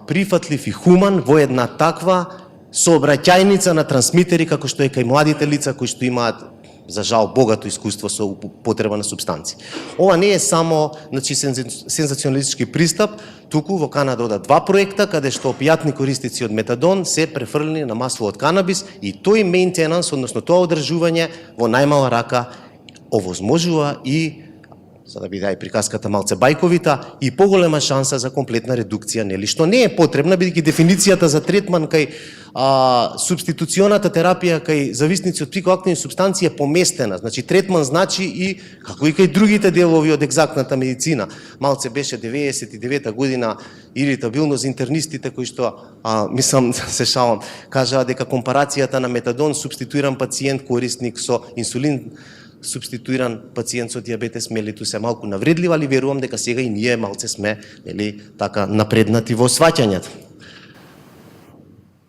прифатлив и хуман во една таква сообраќајница на трансмитери како што е кај младите лица кои што имаат за жал богато искуство со употреба на субстанции. Ова не е само сензационалистички пристап, туку во Канада одат 2 проекта каде што опијатни користици од метадон се префрлени на масло од канабис и тој меинтенанс, односно тоа одржување во најмала рака овозможува и, за да биде и приказката малце бајковита, и поголема шанса за комплетна редукција, нели, што не е потребна, бидејќи дефиницијата за третман кај субституционата терапија кај зависници од психоактивни субстанции е поместена. Значи, третман значи и, како и кај другите делови од екзактната медицина. Малце беше 99 година иритабилно за интернистите кои што, мислам, се шалам, кажаа дека компарацијата на метадон субституиран пациент корисник со инсулин субституиран пациент со диабетес мелитус е малку навредлива, али верувам дека сега и ние малце сме, нели, така напреднати во сваќањето.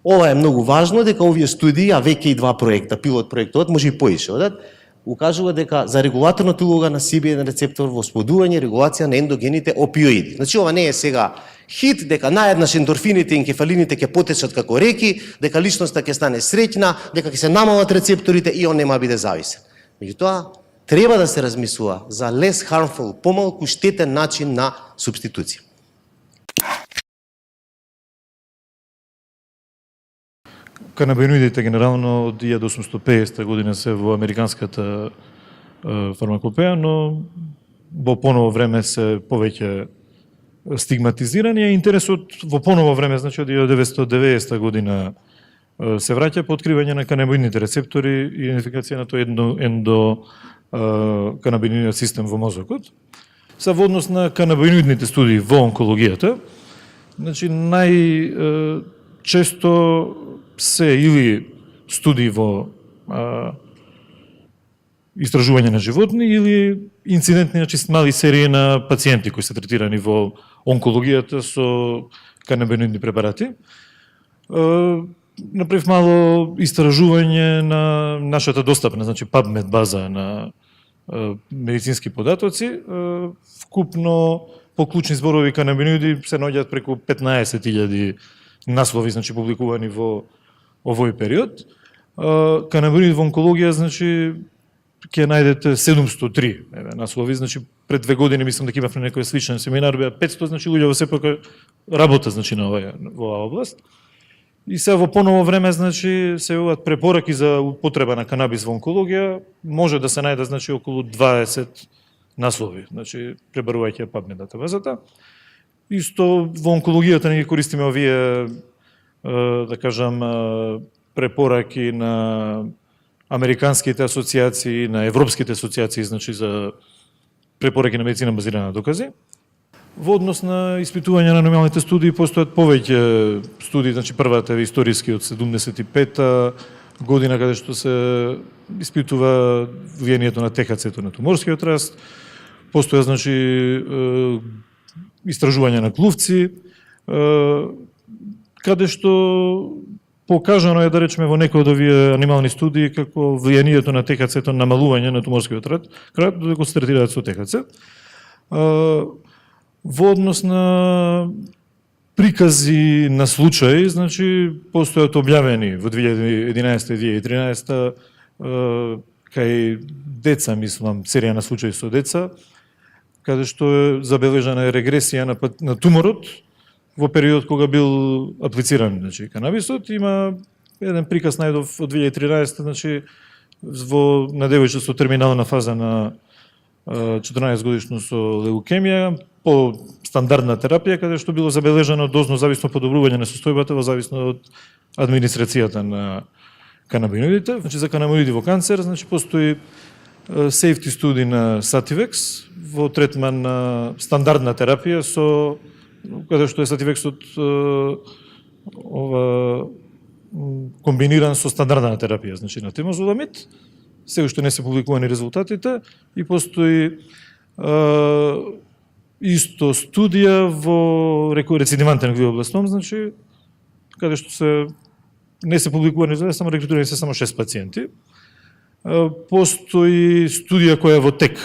Ова е многу важно, дека овие студии, а веќе и 2 проекта, пилот проектот, може и поише одат, укажува дека за регулаторната улога на CB1 рецептор во сподување регулација на ендогените опиоиди. Значи, ова не е сега хит, дека наеднаш ендорфините и енкефалините ќе потечат како реки, дека личноста ќе стане среќна, дека ќе се намалат рецепторите и он нема биде зависен. Меѓутоа, треба да се размислува за less harmful, помалку штетен начин на субституција. Канабиноидите генерално од 1850 година се во американската фармакопеја, но во поново време се повеќе стигматизирани. Интересот во поново време, значи од 1990 година се враќа по откривање на канабиноидните рецептори и идентификација на тој канабиноидниот систем во мозокот. Са во однос на канабиноидните студии во онкологијата, значи најчесто се или студии во истражување на животни или инцидентни, значи мали серии на пациенти кои се третирани во онкологијата со канабиноидни препарати. Направив мало истражување на нашата достапна, значи PubMed база на медицински податоци. Вкупно по клучни зборови канабиноиди се наоѓаат преку 15.000 наслови, значи публикувани во овој период. Канабиноид во онкологија, значи ќе најдете 703 наслови, значи пред 2 години мислам дека имавме некој сличен семинар, беа 500, значи луѓе во сепак работа, значи на во оваа област. И се во поново време, значи, се јавуваат препораки за употреба на канабис во онкологија, може да се најде, значи, околу 20 наслови, значи, пребарувајќи PubMed датабазата. Исто во онкологијата не ги користиме овие, да кажам, препораки на американските асоциации, на европските асоциации, значи, за препораки на медицина базирана на докази. Во однос на испитување на нормалните студии, постојат повеќе студии, значи првата е историски од 75-та година, каде што се испитува влијанието на ТХЦ-то на туморскиот раст. Постоја, значи, истражување на клувци, каде што покажано е, да речеме, во некои од овие анимални студии како влијанието на ТХЦ-то намалување на туморскиот раст, додека се третираат со ТХЦ. Во однос на прикази на случаи, значи, постојат објавени во 2011 и 2013 кај деца, мислам, серија на случаи со деца, каде што е забележана регресија на туморот во период кога бил аплициран, значи, канабисот. Има еден приказ најдов од 2013, значи, на девојче со терминална фаза на 14 годишно со леукемија, по стандардна терапија, каде што било забележано дозно зависно подобрување на состојбата во зависно од администрацијата на канабиноидите. Значи, за канабиноиди во канцер, значи, постои safety студии на Sativex во третман на стандардна терапија со каде што е Sativex-от комбиниран со стандардна терапија, значи на темозоламид. Се уште не се публикувани резултатите и постои исто студија во рецидивантен глиобластома, значи каде што не се публикувани резултати, само рекрутирани се само 6 пациенти. Постои студија која е во тек,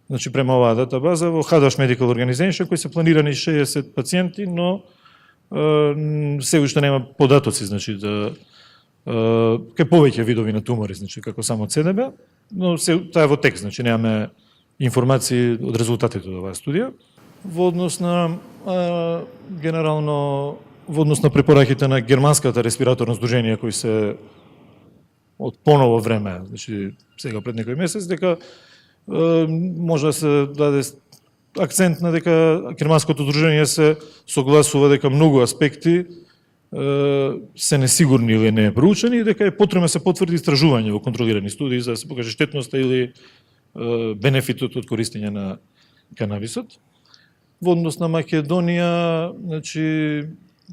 значи према оваа датабаза, во Hadash Medical Organization, кои се планирани 60 пациенти, но се уште нема податоци, значи кај повеќе видови на тумори, значи како само ЦДБ. но таа е во текст, значи немаме информации од резултатите од оваа студија. Во однос на генерално во однос на препораките на германската респираторно здружение кои се од поново време, значи сега пред некој месец, дека може да се даде акцент на дека германското здружение се согласува дека многу аспекти се несигурни или не проучени и дека е потребно да се потврди истражување во контролирани студии за да се покаже штетноста или бенефитот од користење на канабисот. Во однос на Македонија, значи,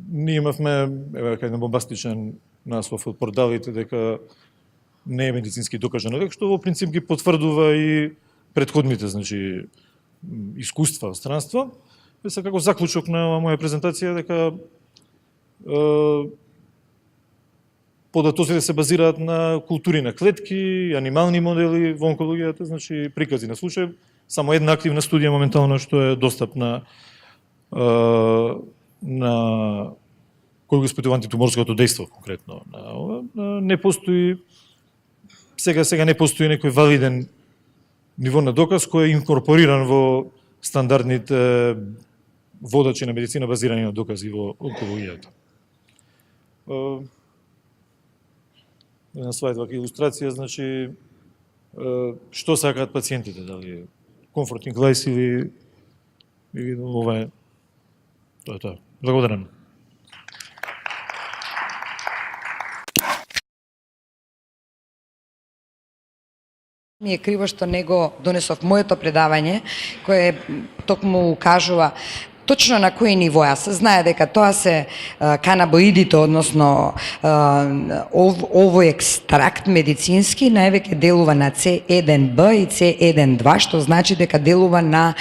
ние имавме, еве кај бомбастичен наслов од порталите дека не е медицински докажано лек, што во принцип ги потврдува и претходните, значи, искуства од странство. Се како заклучок на моја презентација дека податоците се базираат на култури на клетки, анимални модели во онкологијата, значи прикази на случај. Само една активна студија моментално што е достапна на кој го испитува антитуморското дејство конкретно на ова. Не постои сега не постои некој валиден ниво на доказ кој е инкорпориран во стандардните водачи на медицина базирани на докази во онкологијата. На слайд вака илустрација, значи што сакаат пациентите, дали комфортни глас или ова е тоа. Благодарам. Ми е криво што него донесов моето предавање, кое токму укажува точно на кој ниво. Се знае дека тоа се канабоидите, односно овој екстракт медицински највеќе делува на C1B и C1-2, што значи дека делува на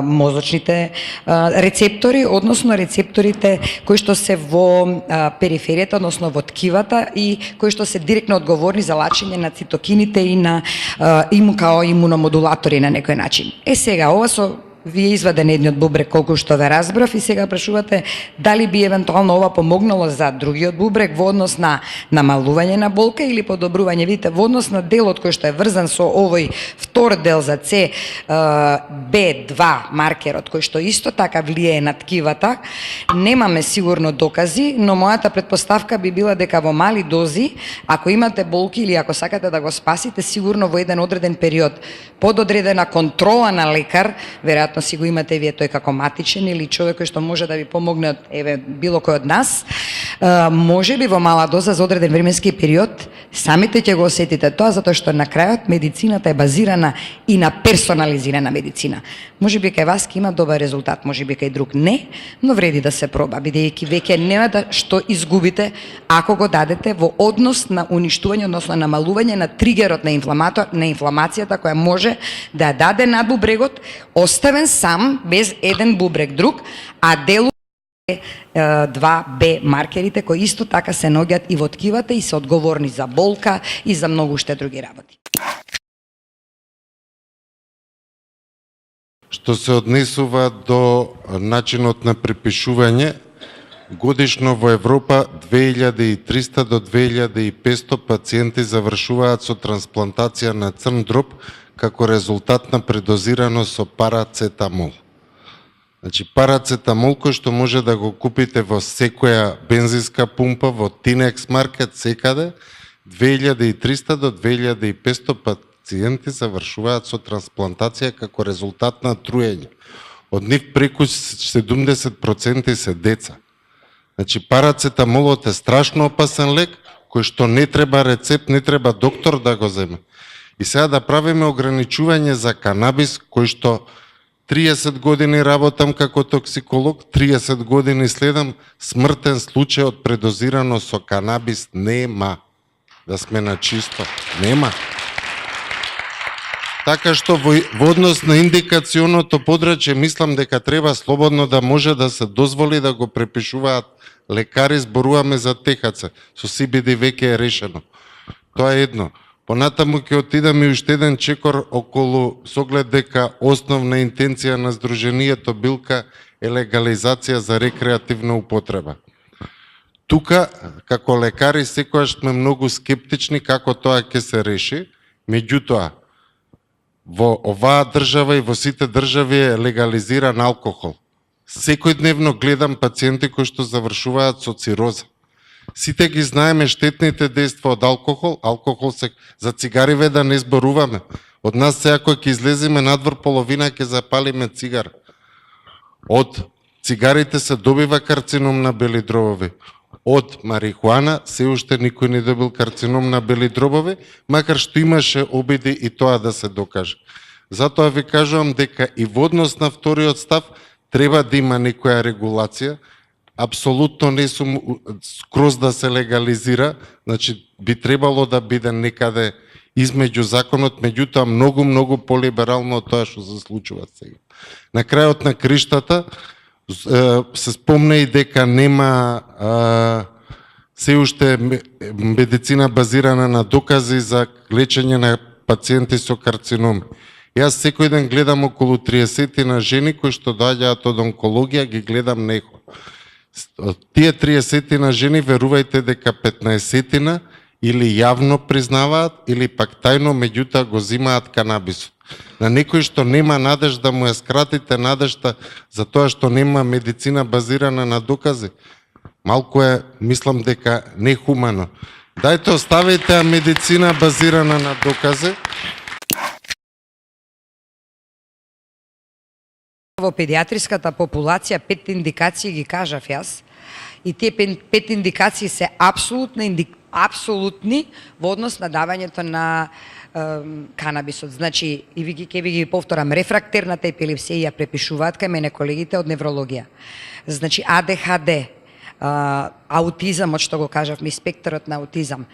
мозочните рецептори, односно рецепторите кои што се во периферијата, односно во ткивата и кои што се директно одговорни за лачење на цитокините и на као имуномодулатори на некој начин. Сега, ова со вие изваден едниот бубрек колку што ве разбрав и сега прашувате дали би евентуално ова помогнало за другиот бубрек во однос на намалување на болка или подобрување. Видите, во однос на делот кој што е врзан со овој втор дел за CB2 маркерот кој што исто така влијае на ткивата, немаме сигурно докази, но мојата претпоставка би била дека во мали дози, ако имате болки или ако сакате да го спасите, сигурно во еден одреден период под одредена контрола на лекар, веројатно си го имате вие тој како матичен или човек кој што може да ви помогне, еве било кој од нас, може би во мала доза за одреден временски период, самите ќе го осетите тоа затоа што на крајот медицината е базирана и на персонализирана медицина. Може би кај вас ќе има добар резултат, може би кај друг не, но вреди да се проба, бидејќи веќе нема да што изгубите ако го дадете во однос на уништување, односно намалување на тригерот на инфламацијата која може да ја даде над бубрегот, оставен сам, без еден бубрек друг, а делува 2B маркерите кои исто така се наоѓаат и во ткивата и се одговорни за болка и за многу уште други работи. Што се однесува до начинот на препишување, годишно во Европа 2300 до 2500 пациенти завршуваат со трансплантација на црн дроб како резултат на предозираност со парацетамол. Значи, парацетамол кој што може да го купите во секоја бензинска пумпа, во Тинекс маркет, секаде, 2300 до 2500 пациенти завршуваат со трансплантација како резултат на труење. Од нив преку 70% се деца. Значи, парацетамолот е страшно опасен лек, кој што не треба рецепт, не треба доктор да го земе. И сега да правиме ограничување за канабис, кој што 30 години работам како токсиколог, 30 години следам, смртен случај од предозираност со канабис нема. Да сме на чисто. Нема. Така што во однос на индикационото подрачје, мислам дека треба слободно да може да се дозволи да го препишуваат лекари, зборуваме за ТХЦ. Со CBD веќе е решено. Тоа е едно. Понатаму ќе отидам и уште еден чекор околу соглед дека основна интенција на Сдруженијето билка е легализација за рекреативна употреба. Тука, како лекари, секојаш сме многу скептични како тоа ќе се реши. Меѓутоа, во оваа држава и во сите држави е легализиран алкохол. Секојдневно гледам пациенти кои што завршуваат со цироза. Сите ги знаеме штетните дејства од алкохол. Алкохол се за цигариве да не зборуваме. Од нас сега кој ќе излеземе надвор половина ќе запалиме цигара. Од цигарите се добива карцином на бели дробови. Од марихуана се уште никој не добил карцином на бели дробови, макар што имаше обиди и тоа да се докаже. Затоа ви кажувам дека и во однос на вториот став треба да има некоја регулација. Апсолутно не сум скроз да се легализира, значи би требало да биде некаде измеѓу законот, меѓутоа многу полиберално од тоа што се случува сега. На крајот на криштата се спомна и дека нема се уште медицина базирана на докази за лечење на пациенти со карциноми. Јас секој ден гледам околу 30 на жени кои што доаѓаат од онкологија, ги гледам него. Тие 30 на жени, верувајте дека 15 или јавно признаваат, или пак тајно, меѓутоа го зимаат канабисот. На некој што нема надежда му ја скратите надежда за тоа што нема медицина базирана на докази, малку е, мислам дека нехумано. Дајте оставите ја медицина базирана на докази. Во педиатриската популација 5 индикации ги кажав јас и тие 5 индикации се апсолутни во однос на давањето на канабисот. Значи, и ќе ви ги повторам, рефрактерната епилепсија ја препишуваат кај мене колегите од неврологија. Значи, АДХД, аутизамот, што го кажавме, спектарот на аутизам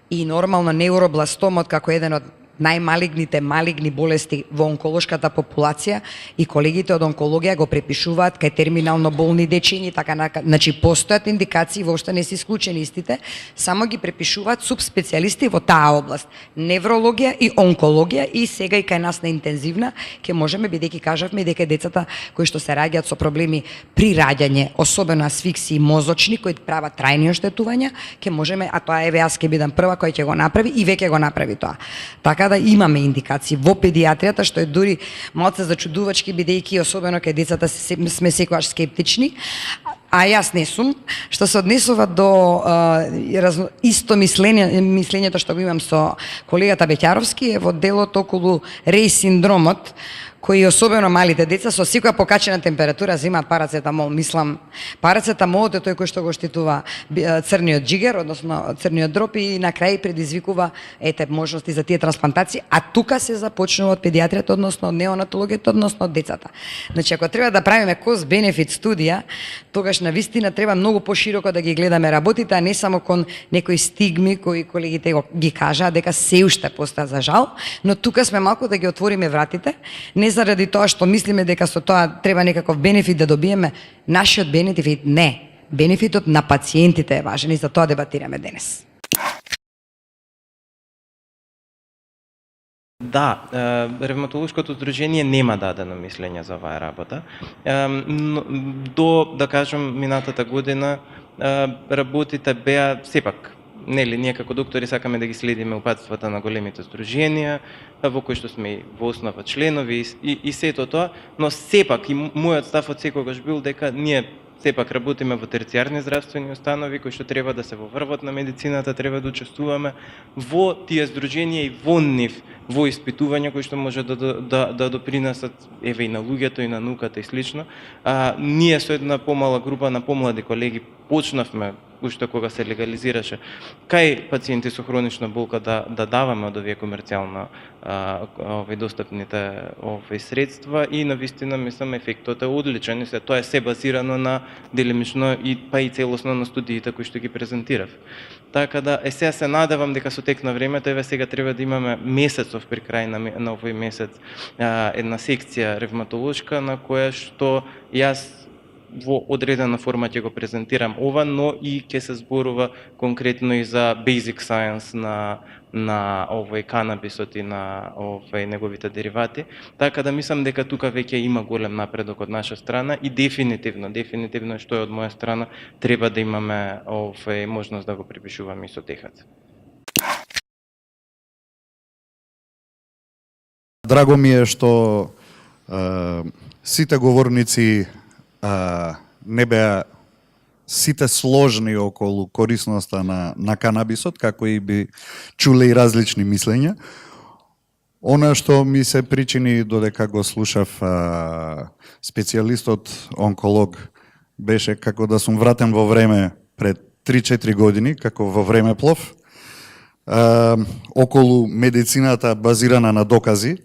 и нормално неуробластомот како еден од најмалигните малигни болести во онколошката популација и колегите од онкологија го препишуваат кај терминално болни дечиња, така значи постојат индикации, воопшто не се исклучени истите, само ги препишуваат субспецијалисти во таа област, неврологија и онкологија и сега и кај нас на интензивна ќе можеме, бидејќи кажавме дека децата кои што се раѓаат со проблеми при раѓање, особено асфиксии мозочни кои прават трајни оштетувања, ќе можеме, а тоа еве јас ќе бидам прва која ќе го направи и веќе го направи тоа. Така да имаме индикации во педиатријата, што е дури малце зачудувачки, бидејќи особено кај децата сме секогаш скептични, а јас не сум, што се однесува до исто мислењето што го имам со колегата Беќаровски е во делот околу Рей синдромот, кои особено малите деца со секоја покачена температура земаат парацетамол. Мислам, парацетамолот е тој кој што го штитува црниот џигер, односно црниот дроп и на крај предизвикува можности за тие трансплантации, а тука се започнува од педиатријата, односно од неонатологијата, односно од децата. Значи, ако треба да правиме cost-benefit студија, тогаш навистина треба многу пошироко да ги гледаме работите, а не само кон некои стигми кои колегите ги кажаа дека се уште постојат за жал, но тука сме малку да ги отвориме вратите, не заради тоа што мислиме дека со тоа треба некаков бенефит да добиеме, нашиот бенефит не. Бенефитот на пациентите е важен и за тоа дебатираме денес. Да, ревматолошкото здружение нема дадено мислење за оваа работа. До, да кажем, минатата година работите беа сепак, нели, ние како доктори сакаме да ги следиме упатствата на големите здруженија, во кои што сме во основа членови и сето тоа, но сепак и мојот став од секогаш бил дека ние сепак работиме во терцијарни здравствени установи кои што треба да се во врвот на медицината, треба да учествуваме во тие здруженија и во нив во испитувања кои што може да допринесат еве и на луѓето и на науката и слично. Ние со една помала група на помлади колеги почнавме уште кога се легализираше кај пациенти со хронична болка да даваме од овие комерцијално достапните средства и навистина мислам ефектот е одличен и тоа е се базирано на делимично и па и целосно на студиите кои што ги презентирав. Така да сега се надевам дека со тек на времето еве сега треба да имаме месецов при крај на овој месец една секција ревматолошка на која што јас во одредена форма ќе го презентирам ова, но и ќе се зборува конкретно и за basic science на овој канабисот и на неговите деривати. Така да мислам дека тука веќе има голем напредок од наша страна и дефинитивно што е од моја страна треба да имаме можност да го припишуваме и со техат. Драго ми е што сите говорници не беа сите сложни околу корисноста на канабисот, како и би чуле и различни мислења. Она што ми се причини додека го слушав специјалистот онколог беше како да сум вратен во време пред 3-4 години, како во времеплов, околу медицината базирана на докази.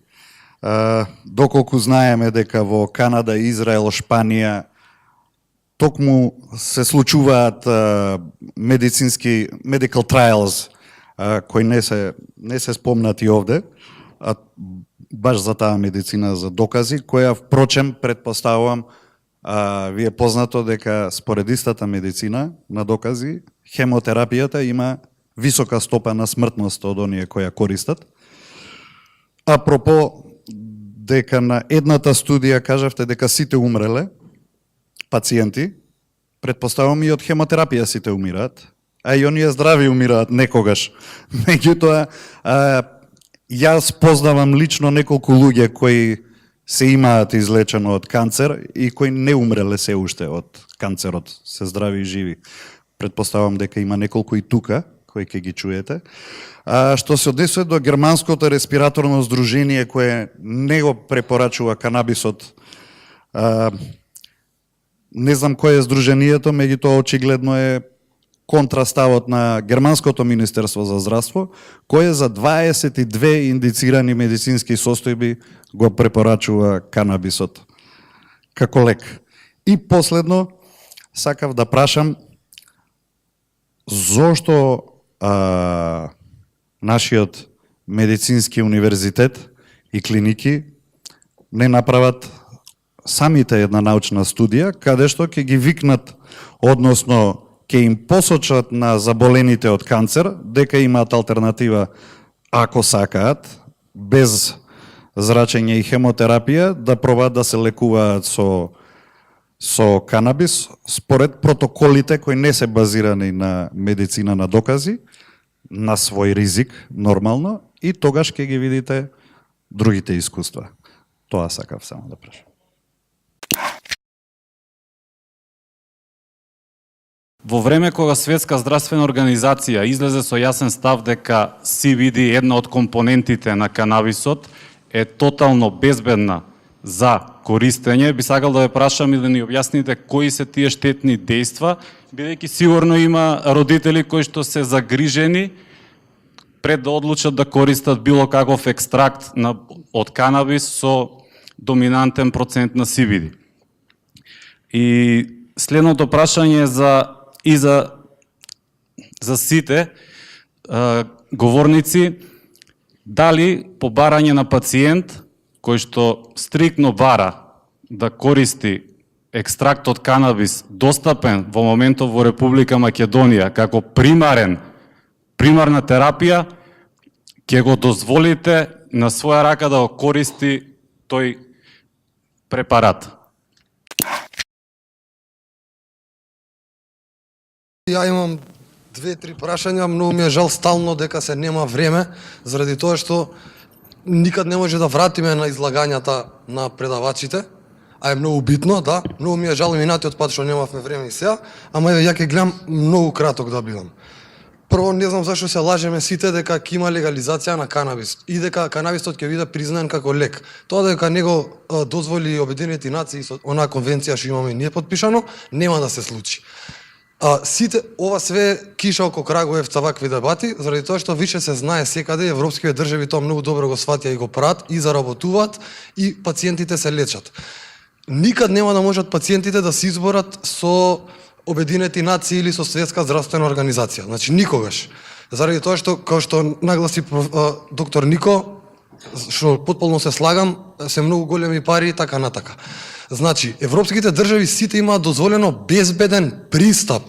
Доколку знаеме дека во Канада, Израел, Шпанија токму се случуваат medical trials кои не се спомнати овде, а баш за таа медицина за докази, која впрочем предпоставувам ви е познато дека според истата медицина на докази хемотерапијата има висока стопа на смртност од оние кои ја користат. Апропо дека на едната студија кажавте дека сите умреле пациенти, предпоставувам и од хемотерапија сите умираат, а и оние здрави умираат некогаш. Меѓутоа, јас познавам лично неколку луѓе кои се имаат излечено од канцер и кои не умреле се уште од канцерот, се здрави и живи. Предпоставам дека има неколку и тука, кои ќе ги чуете. Што се однесува до Германското респираторно здружение, кое не го препорачува канабисот, не знам кој е здруженијето, меѓутоа очигледно е контраставот на Германското Министерство за здравство, кое за 22 индицирани медицински состојби го препорачува канабисот како лек. И последно, сакав да прашам, зошто нашиот медицински универзитет и клиники не направат самите една научна студија, каде што ќе ги викнат, односно ќе им посочат на заболените од канцер, дека имаат алтернатива, ако сакаат, без зрачење и хемотерапија, да пробаат да се лекуваат со канабис, според протоколите кои не се базирани на медицина на докази, на свој ризик, нормално, и тогаш ќе ги видите другите искуства. Тоа сакав само да прашам. Во време кога Светска здравствена организација излезе со јасен став дека CBD, една од компонентите на канабисот, е тотално безбедна за користење, би сакал да ве прашам и да ни објасните кои се тие штетни дејства, бидејќи сигурно има родители кои што се загрижени пред да одлучат да користат било каков екстракт од канабис со доминантен процент на CBD. И следното прашање за сите говорници, дали по барање на пациент кој што стриктно бара да користи екстракт од канабис достапен во моментов во Република Македонија како примарна терапија, ќе го дозволите на своја рака да го користи тој препарат? Ја имам 2-3 прашања, многу ми е жал стално дека се нема време, заради тоа што никад не може да вратиме на излагањата на предавачите, а е многу битно, да, многу ми е жал минатиот пат што немавме време и сега, ама ја ќе гледам многу краток да бидам. Прво, не знам зашто се лажеме сите дека ќе има легализација на канабис и дека канабисот ќе биде признаен како лек. Тоа дека не го дозволи Обединените нации со онаа конвенција што имаме ние подпишано, нема да се случи. Сите ова све киша око Крагуевца вакви дебати, заради тоа што више се знае секаде, европските држави тоа многу добро го сватија и го прават и заработуваат и пациентите се лечат. Никад нема да можат пациентите да се изборат со Обединети нации или со Светска здравствена организација. Значи никогаш. Заради тоа што, како што нагласи доктор Нико, што потполно се слагам, се многу големи пари и така натака. Значи, европските држави сите имаат дозволено безбеден пристап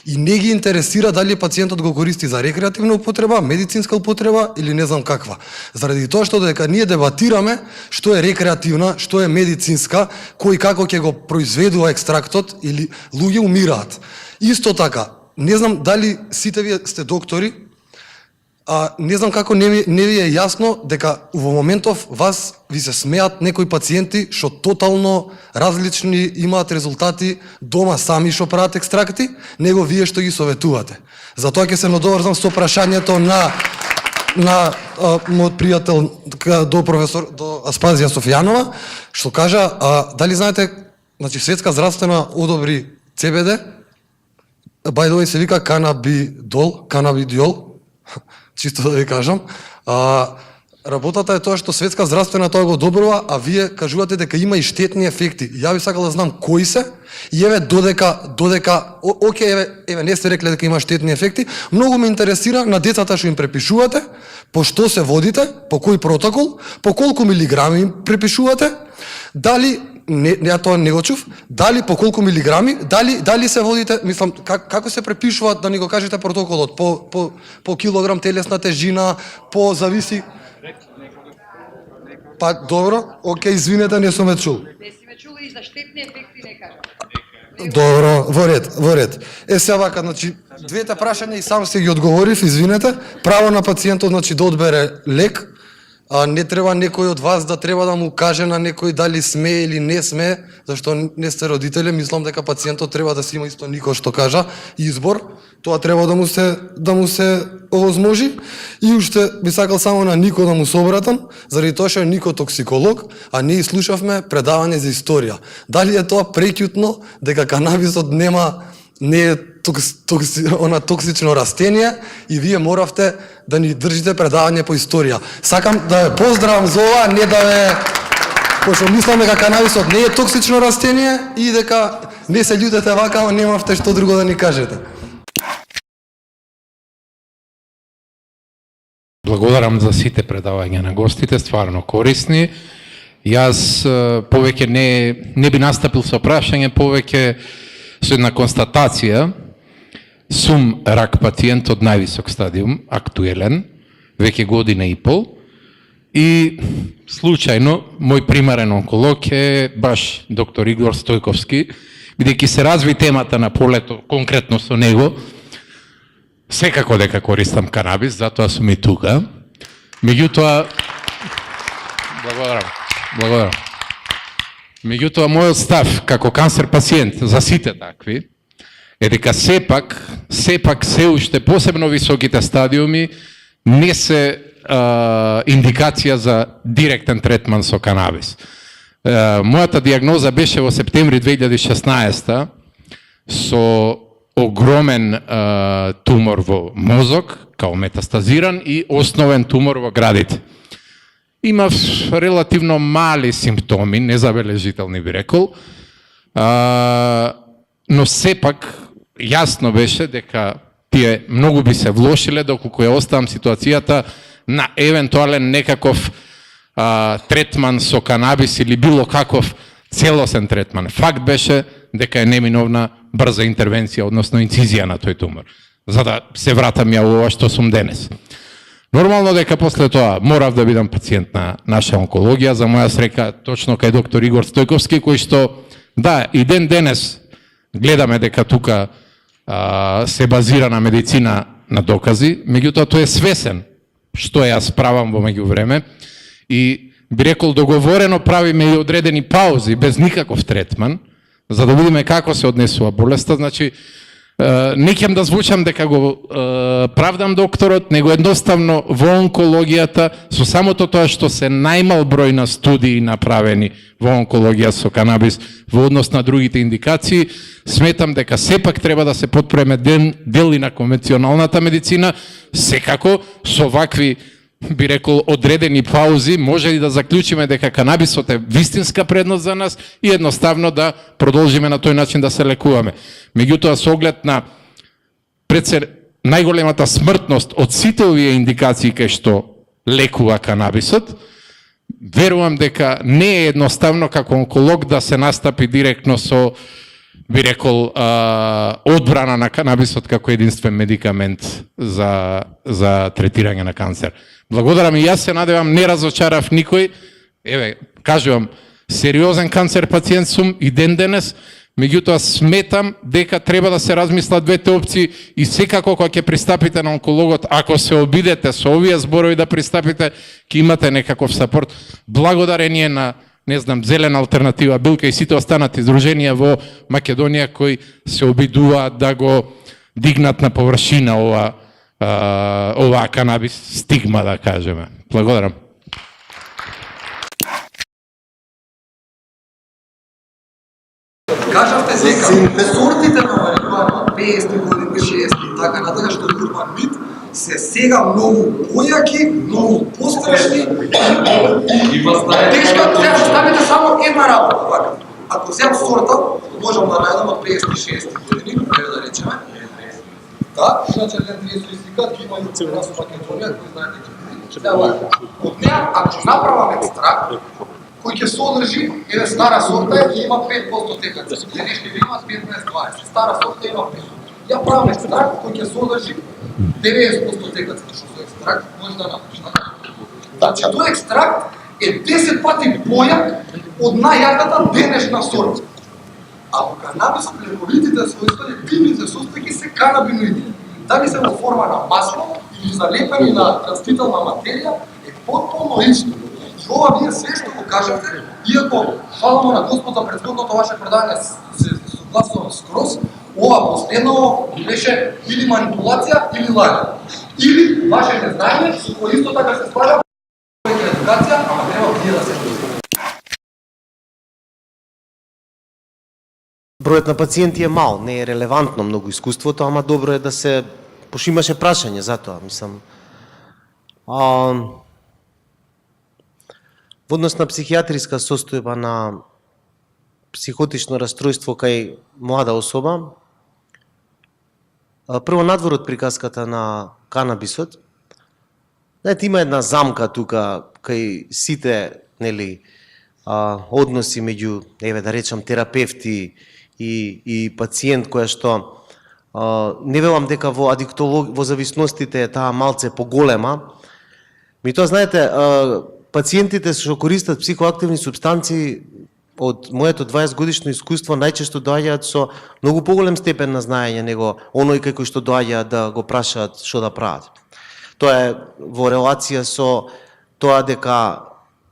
и не ги интересира дали пациентот го користи за рекреативна употреба, медицинска употреба или не знам каква. Заради тоа што дека ние дебатираме што е рекреативна, што е медицинска, кој како ќе го произведува екстрактот или луѓе умираат. Исто така, не знам дали сите вие сте доктори, не знам како не ви е јасно дека во моментов вас ви се смеат некои пациенти што тотално различни имаат резултати дома сами што прават екстракти, него вие што ги советувате. Затоа ќе се надоврзам со прашањето на мојот пријател до професор до Аспазија Софијанова, што кажа дали знаете, значи Светска здравствена одобри CBD, by the way се вика канабидиол, чисто да ви кажам. Работата е тоа што Светска здравствена тоа го одобрува, а вие кажувате дека има и штетни ефекти. Ја би сакал да знам кои се, и еве додека окей, еве не сте рекле дека има штетни ефекти, многу ме интересира на децата што им препишувате, по што се водите, по кој протокол, по колку милиграми им препишувате, дали ја тоа не го чув, дали по колку милиграми, дали се водите, мислам, како се препишуваат, да ни го кажете протоколот, по килограм телесна тежина, по зависи. Па добро, окей, извинете, не сум ме чул. Не си ме чул и за штетни ефекти не кажа. Добро, во ред. Сега вака, значи, двете прашања и сам се ги одговорив, извинете. Право на пациентот, значи, да одбере лек, не треба некој од вас да треба да му каже на некој дали сме или не сме, зашто не сте родители, мислам дека пациентот треба да си има исто никој што кажа избор, тоа треба да му се овозможи. И уште би сакал само на Нико да му се обратам, заради тоа што е Нико токсиколог, а ние слушавме предавање за историја. Дали е тоа прекјутно дека канабисот не е токсично растение и вие моравте да ни држите предавање по историја. Сакам да ве поздравам за ова, не да ве... Пошто мислам дека канабисот не е токсично растение и дека не се љутете вака, ама немавте што друго да ни кажете. Благодарам за сите предавања на гостите, стварно корисни. Јас повеќе не би настапил со прашање, повеќе со една констатација. Сум рак пациент од највисок стадиум, актуелен, веќе година и пол. И случајно, мој примарен онколог е баш доктор Игор Стојковски, бидејќи се разви темата на полето, конкретно со него, секако дека користам канабис, затоа сум и тука. Меѓутоа, благодарам. Меѓутоа, мојот став како канцер пациент за сите такви е дека сепак се уште посебно високите стадиуми не се индикација за директен третман со канабис. Мојата диагноза беше во септември 2016 со огромен тумор во мозок, као метастазиран и основен тумор во градите. Имав релативно мали симптоми, незабележителни би рекол, но сепак јасно беше дека тие многу би се влошиле доколку ја оставам ситуацијата на евентуален некаков третман со канабис или било каков целосен третман. Факт беше дека е неминовна брза интервенција, односно инцизија на тој тумор, за да се вратам ја ова што сум денес. Нормално дека после тоа морав да бидам пациент на наша онкологија, за моја среќа точно кај доктор Игор Стојковски, кој што, да, и ден денес гледаме дека тука се базира на медицина на докази, меѓутоа тој е свесен што јас правам во меѓувреме и би рекол договорено правиме и одредени паузи без никаков третман, за да видиме како се однесува болеста. Значи, не ќе да звучам дека го правдам докторот, него едноставно во онкологијата, со самото тоа што се најмал број на студии направени во онкологија со канабис во однос на другите индикации, сметам дека сепак треба да се потпреме дели на конвенционалната медицина, секако со вакви би рекол одредени паузи, може и да заклучиме дека канабисот е вистинска предност за нас и едноставно да продолжиме на тој начин да се лекуваме. Меѓутоа, со оглед на најголемата смртност од сите овие индикации кај што лекува канабисот, верувам дека не е едноставно како онколог да се настапи директно со, би рекол, одбрана на канабисот како единствен медикамент за третирање на канцер. Благодарам и јас се надевам, не разочарав никој. Еве, кажувам, сериозен канцер пациент сум и ден денес, Меѓутоа сметам дека треба да се размислат двете опции и секако кога ќе пристапите на онкологот, ако се обидете со овие зборови да пристапите, ќе имате некаков сапорт. Благодарение на, не знам, Зелена алтернатива, Билка и сите останати издруженија во Македонија кои се обидуваат да го дигнат на површина оваа канабис стигма, да кажеме. Благодарам. Кажавте дека сортите на марихуана 50 години, 60 така натака што е урбан мит, се сега многу појаки, многу пострашни и тешка. Сега ќе ставите само една работа, вака. Ако земам сорта, можам да најдам од 50-60 години, да речеме. Да, иначе лен 30 сикат ги има и цела со Македонија, кој знаете ќе сега. Од неа, ако ќе направам екстракт, кој ќе содржи една стара сорта и има 5% текаци. Денешни има 15-20. Стара сорта има 5. Ја правам екстракт кој ќе содржи 90% текаци, што со екстракт може да направиш. Значи, тој екстракт е 10 пати појак од најаката денешна сорта. А во канабисот лековитите својства и активните состојки се канабиноиди. Дали се во форма на масло или залепени на растителна материја е потполно исто. И ова вие се што го кажете, иако фала му на Господ за претходното ваше предавање се согласувам скроз, ова последно беше или манипулација или лага. Или ваше незнање со кој исто така се слага едукација, ама треба вие да се Бројот на пациенти е мал, не е релевантно многу искуството, ама добро е да се пошто имаше прашање за тоа, мислам. Во однос на психијатриска состојба на психотично расстройство кај млада особа, прво надвор од приказката на канабисот, знаете, има една замка тука кај сите, нели, односи меѓу, еве да речам, терапевти и пациент, која што не велам дека во адиктолог, во зависностите е таа малце поголема. Меѓутоа, знаете, пациентите што користат психоактивни супстанции, од моето 20 годишно искуство, најчесто доаѓаат со многу поголем степен на знаење него оној кај кој што доаѓаат да го прашаат што да прават. Тоа е во релација со тоа дека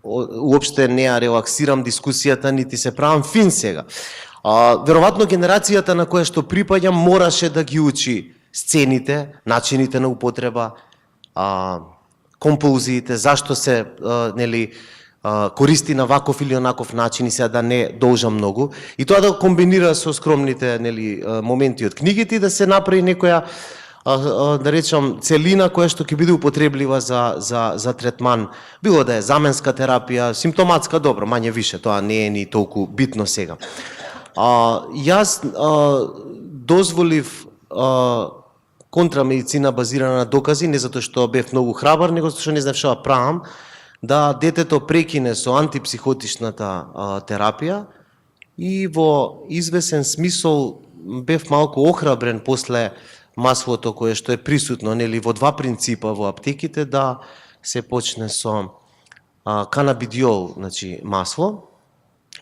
уопште не ја релаксирам дискусијата, нити се правам фин сега. Веројатно генерацијата на која што припаѓам мораше да ги учи сцените, начините на употреба, композиите, зашто се нели користи на ваков или онаков начин и сега да не должам многу. И тоа да комбинира со скромните нели моменти од книгите и да се направи некоја да речам целина која што ќе биде употреблива за третман, било да е заменска терапија, симптоматска, добро, мање више, тоа не е ни толку битно сега. Јас дозволив контрамедицина базирана на докази, не затоа што бев многу храбар, него затоа што не знаев што да правам, да детето прекине со антипсихотичната терапија и во извесен смисол бев малку охрабрен после маслото кое што е присутно, нели, во два принципа во аптеките, да се почне со канабидиол, значи масло.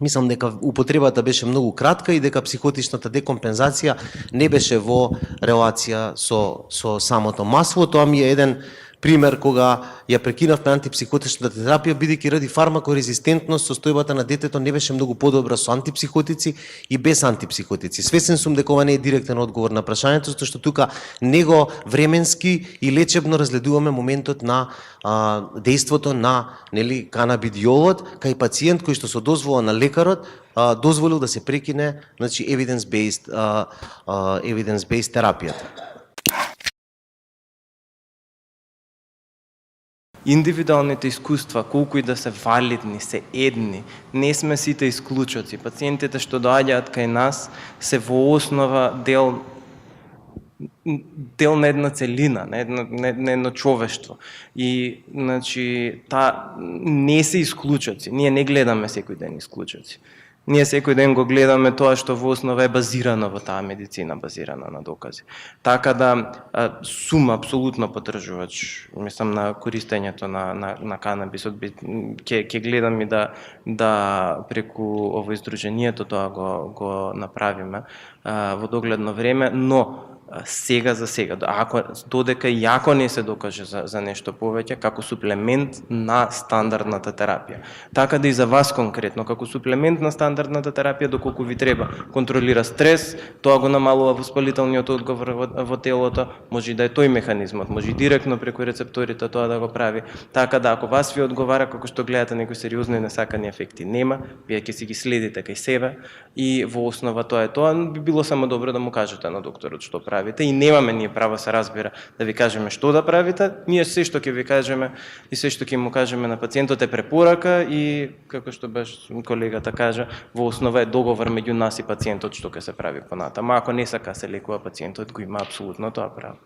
Мислам дека употребата беше многу кратка и дека психотичната декомпензација не беше во релација со самото масло. Тоа ми е еден пример кога ја прекинавме антипсихотичната терапија, бидејќи ради фармакорезистентност состојбата на детето не беше многу подобра со антипсихотици и без антипсихотици. Свесен сум дека ова не е директен одговор на прашањето, затоа што тука него временски и лечебно разгледуваме моментот на дејството на нели канабидиолот кај пациент кој што со дозвола на лекарот дозволил да се прекине, значи evidence-based терапијата. Индивидуалните искуства, колку и да се валидни, се едни. Не сме сите исклучоци. Пациентите што доаѓаат кај нас се во основа дел на една целина, на едно човештво. И, значи, не се исклучоци. Ние не гледаме секој ден исклучоци. Ние секој ден го гледаме тоа што во основа е базирано во таа медицина, базирана на докази. Така да сум апсолутно поддржувач, мислам, на користењето на канабисот. Ќе гледам и да преку ово издруженијето тоа го направиме во догледно време, но сега за сега, додека и ако не се докаже за нешто повеќе, како суплемент на стандардната терапија. Така да и за вас конкретно, како суплемент на стандардната терапија, доколку ви треба, контролира стрес, тоа го намалува воспалителниот одговор во телото, може и да е тој механизмот, може и директно преку рецепторите тоа да го прави. Така да ако вас ви одговара, како што гледате некои сериозни несакани ефекти нема, вие ќе си ги следите кај себе и во основа тоа е тоа, би било само добро да му кажете на докторот што правите и немаме ние право, се разбира, да ви кажеме што да правите. Ние се што ќе ви кажеме и се што ќе му кажеме на пациентот е препорака и, како што беше колегата кажа, во основа е договор меѓу нас и пациентот што ќе се прави понатаму. Ако не сака се лекува пациентот, го има апсолутно тоа право.